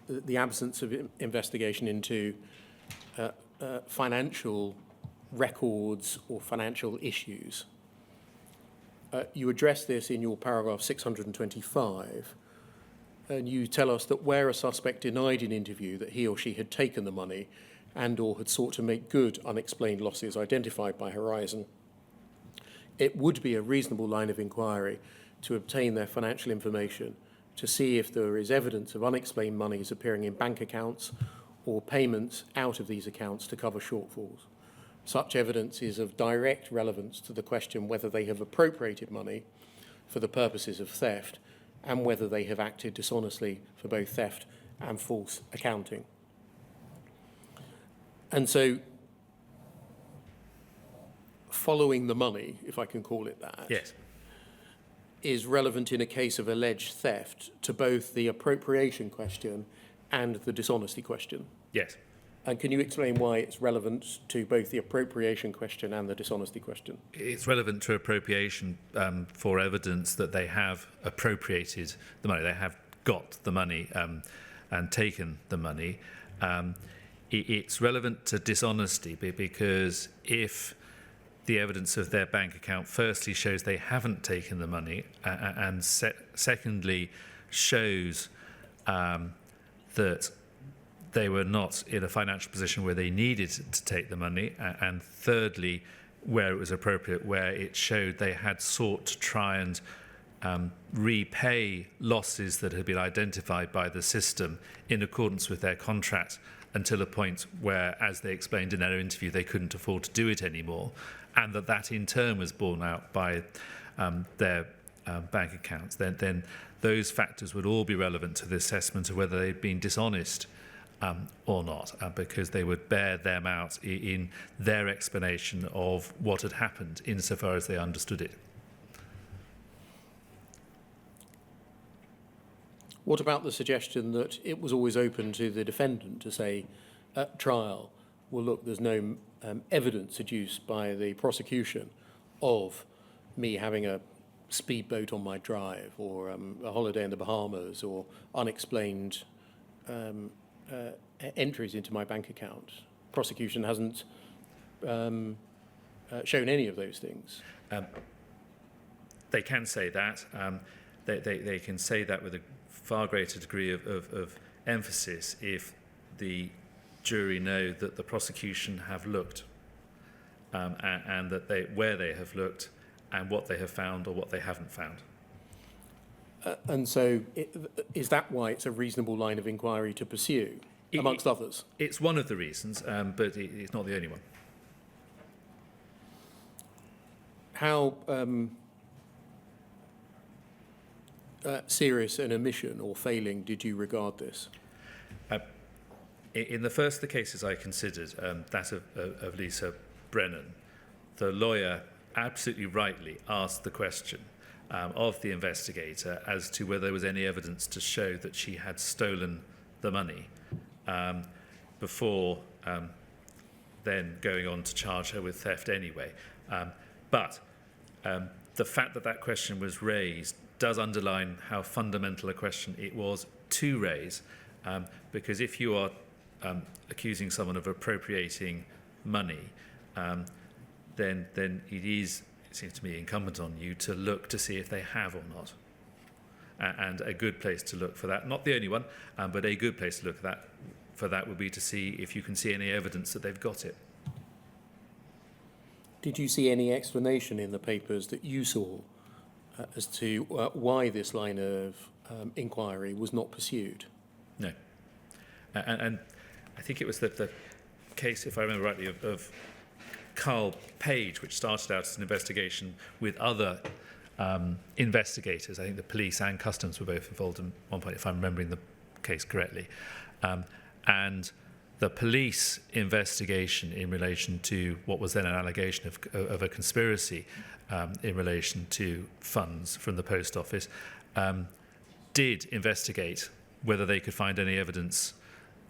The absence of investigation into financial records or financial issues. You address this in your paragraph 625, and you tell us that where a suspect denied in interview that he or she had taken the money and or had sought to make good unexplained losses identified by Horizon, it would be a reasonable line of inquiry to obtain their financial information to see if there is evidence of unexplained monies appearing in bank accounts or payments out of these accounts to cover shortfalls. Such evidence is of direct relevance to the question whether they have appropriated money for the purposes of theft and whether they have acted dishonestly for both theft and false accounting. And so, following the money, if I can call it that, Yes. is relevant in a case of alleged theft to both the appropriation question and the dishonesty question. Yes. And can you explain why it's relevant to both the appropriation question and the dishonesty question? It's relevant to appropriation for evidence that they have appropriated the money. They have got the money and taken the money. It's relevant to dishonesty because if the evidence of their bank account firstly shows they haven't taken the money and secondly shows that they were not in a financial position where they needed to take the money, and thirdly, where it was appropriate, where it showed they had sought to try and repay losses that had been identified by the system in accordance with their contract until a point where, as they explained in their interview, they couldn't afford to do it anymore, and that in turn was borne out by their bank accounts. Then those factors would all be relevant to the assessment of whether they'd been dishonest or not, because they would bear them out in their explanation of what had happened insofar as they understood it. What about the suggestion that it was always open to the defendant to say at trial, well, look, there's no evidence adduced by the prosecution of me having a speedboat on my drive or a holiday in the Bahamas or unexplained entries into my bank account? Prosecution hasn't shown any of those things. They can say that. They can say that with a far greater degree of emphasis if the jury know that the prosecution have looked and that where they have looked and what they have found or what they haven't found. And so is that why it's a reasonable line of inquiry to pursue, amongst others? It's one of the reasons, but it's not the only one. How serious an omission or failing did you regard this? In the first of the cases I considered, that of Lisa Brennan, the lawyer absolutely rightly asked the question of the investigator as to whether there was any evidence to show that she had stolen the money before then going on to charge her with theft anyway. But the fact that question was raised does underline how fundamental a question it was to raise, because if you are accusing someone of appropriating money, then it is, it seems to me, incumbent on you to look to see if they have or not. And a good place to look for that, not the only one, but a good place to look for that would be to see if you can see any evidence that they've got it. Did you see any explanation in the papers that you saw as to why this line of inquiry was not pursued? No. And I think it was the case, if I remember rightly, of Carl Page, which started out as an investigation with other investigators. I think the police and customs were both involved at one point, if I'm remembering the case correctly. And the police investigation in relation to what was then an allegation of a conspiracy in relation to funds from the post office did investigate whether they could find any evidence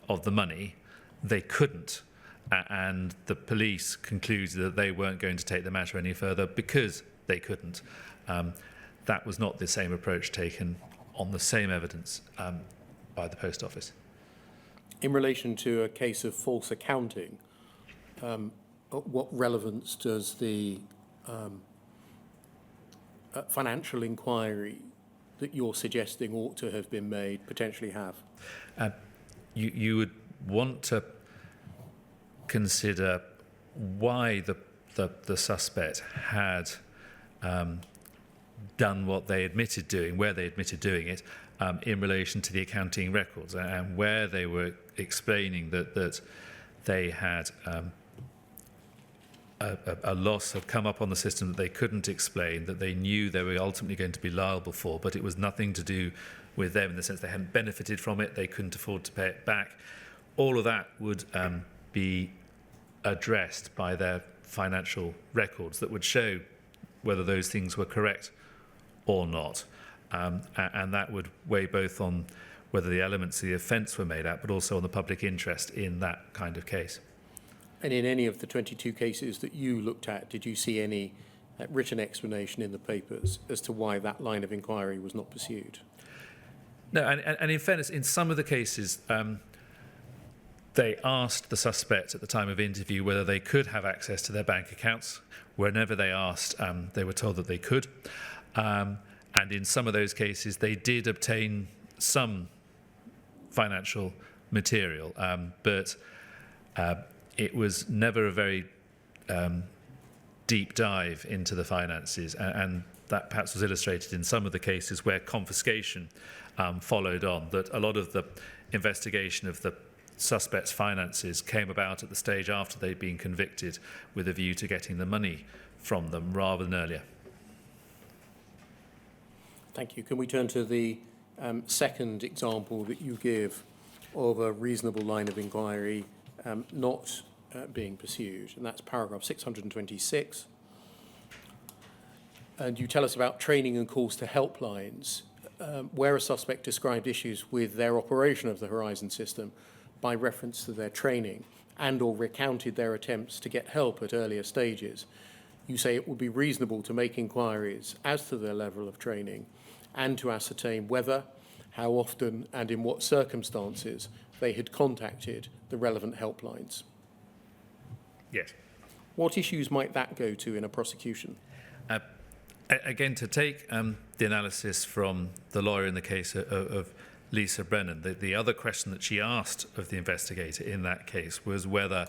of the money. They couldn't. And the police concluded that they weren't going to take the matter any further because they couldn't. That was not the same approach taken on the same evidence by the post office. In relation to a case of false accounting, what relevance does the financial inquiry that you're suggesting ought to have been made potentially have? You would want to consider why the suspect had done what they admitted doing, where they admitted doing it, in relation to the accounting records, and where they were explaining that they had a loss had come up on the system that they couldn't explain, that they knew they were ultimately going to be liable for, but it was nothing to do with them in the sense they hadn't benefited from it, they couldn't afford to pay it back. All of that would be addressed by their financial records that would show whether those things were correct or not. And that would weigh both on whether the elements of the offence were made out, but also on the public interest in that kind of case. And in any of the 22 cases that you looked at, did you see any written explanation in the papers as to why that line of inquiry was not pursued? No, and in fairness, in some of the cases, they asked the suspect at the time of interview whether they could have access to their bank accounts. Whenever they asked, they were told that they could. And in some of those cases, they did obtain some financial material, but it was never a very deep dive into the finances, and that perhaps was illustrated in some of the cases where confiscation followed on, that a lot of the investigation of the suspects' finances came about at the stage after they'd been convicted with a view to getting the money from them rather than earlier. Thank you. Can we turn to the second example that you give of a reasonable line of inquiry not being pursued, and that's paragraph 626. And you tell us about training and calls to helplines, where a suspect described issues with their operation of the Horizon system by reference to their training and or recounted their attempts to get help at earlier stages. You say it would be reasonable to make inquiries as to their level of training and to ascertain whether, how often and in what circumstances they had contacted the relevant helplines. Yes. What issues might that go to in a prosecution? Again, to take the analysis from the lawyer in the case of Lisa Brennan, the other question that she asked of the investigator in that case was whether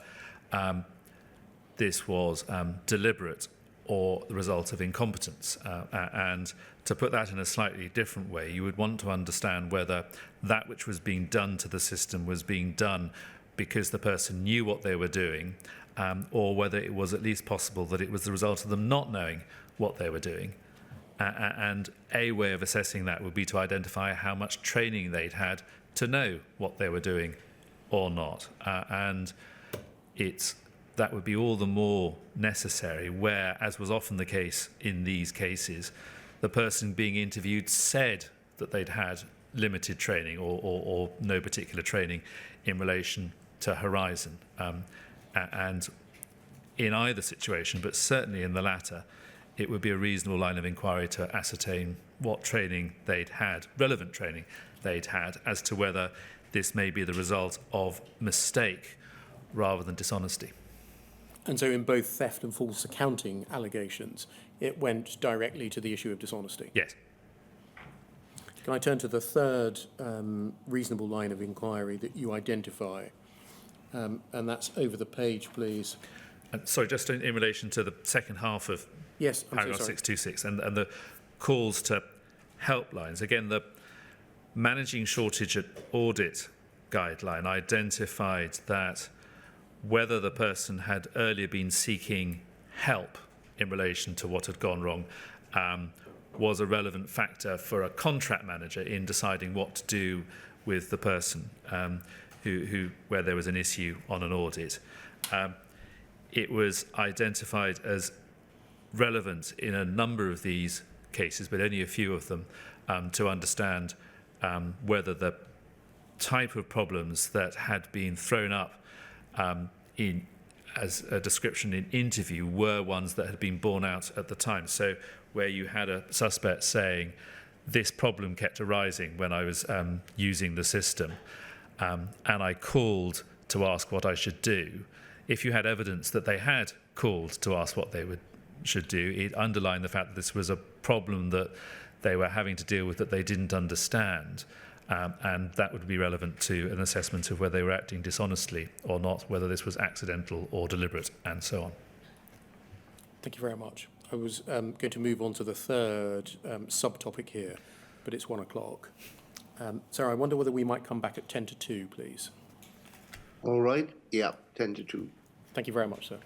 this was deliberate or the result of incompetence. And to put that in a slightly different way, you would want to understand whether that which was being done to the system was being done because the person knew what they were doing, or whether it was at least possible that it was the result of them not knowing what they were doing. And a way of assessing that would be to identify how much training they'd had to know what they were doing or not. And that would be all the more necessary where, as was often the case in these cases, the person being interviewed said that they'd had limited training or no particular training in relation to Horizon. And in either situation, but certainly in the latter, it would be a reasonable line of inquiry to ascertain what training they'd had, relevant training they'd had, as to whether this may be the result of mistake rather than dishonesty. And so in both theft and false accounting allegations, it went directly to the issue of dishonesty? Yes. Can I turn to the third reasonable line of inquiry that you identify? And that's over the page, please. Sorry, just in relation to the second half of Yes, I'm paragraph so sorry. 626 and the calls to helplines. Again, the managing shortage at audit guideline identified that whether the person had earlier been seeking help in relation to what had gone wrong was a relevant factor for a contract manager in deciding what to do with the person where there was an issue on an audit. It was identified as relevant in a number of these cases, but only a few of them, to understand whether the type of problems that had been thrown up as a description in interview were ones that had been borne out at the time. So where you had a suspect saying, this problem kept arising when I was using the system, and I called to ask what I should do. If you had evidence that they had called to ask what they should do, it underlined the fact that this was a problem that they were having to deal with that they didn't understand. And that would be relevant to an assessment of whether they were acting dishonestly or not, whether this was accidental or deliberate, and so on. Thank you very much. I was going to move on to the third subtopic here, but it's 1 o'clock. Sarah, I wonder whether we might come back at 10 to 2, please. All right. Yeah, 10 to 2. Thank you very much, sir.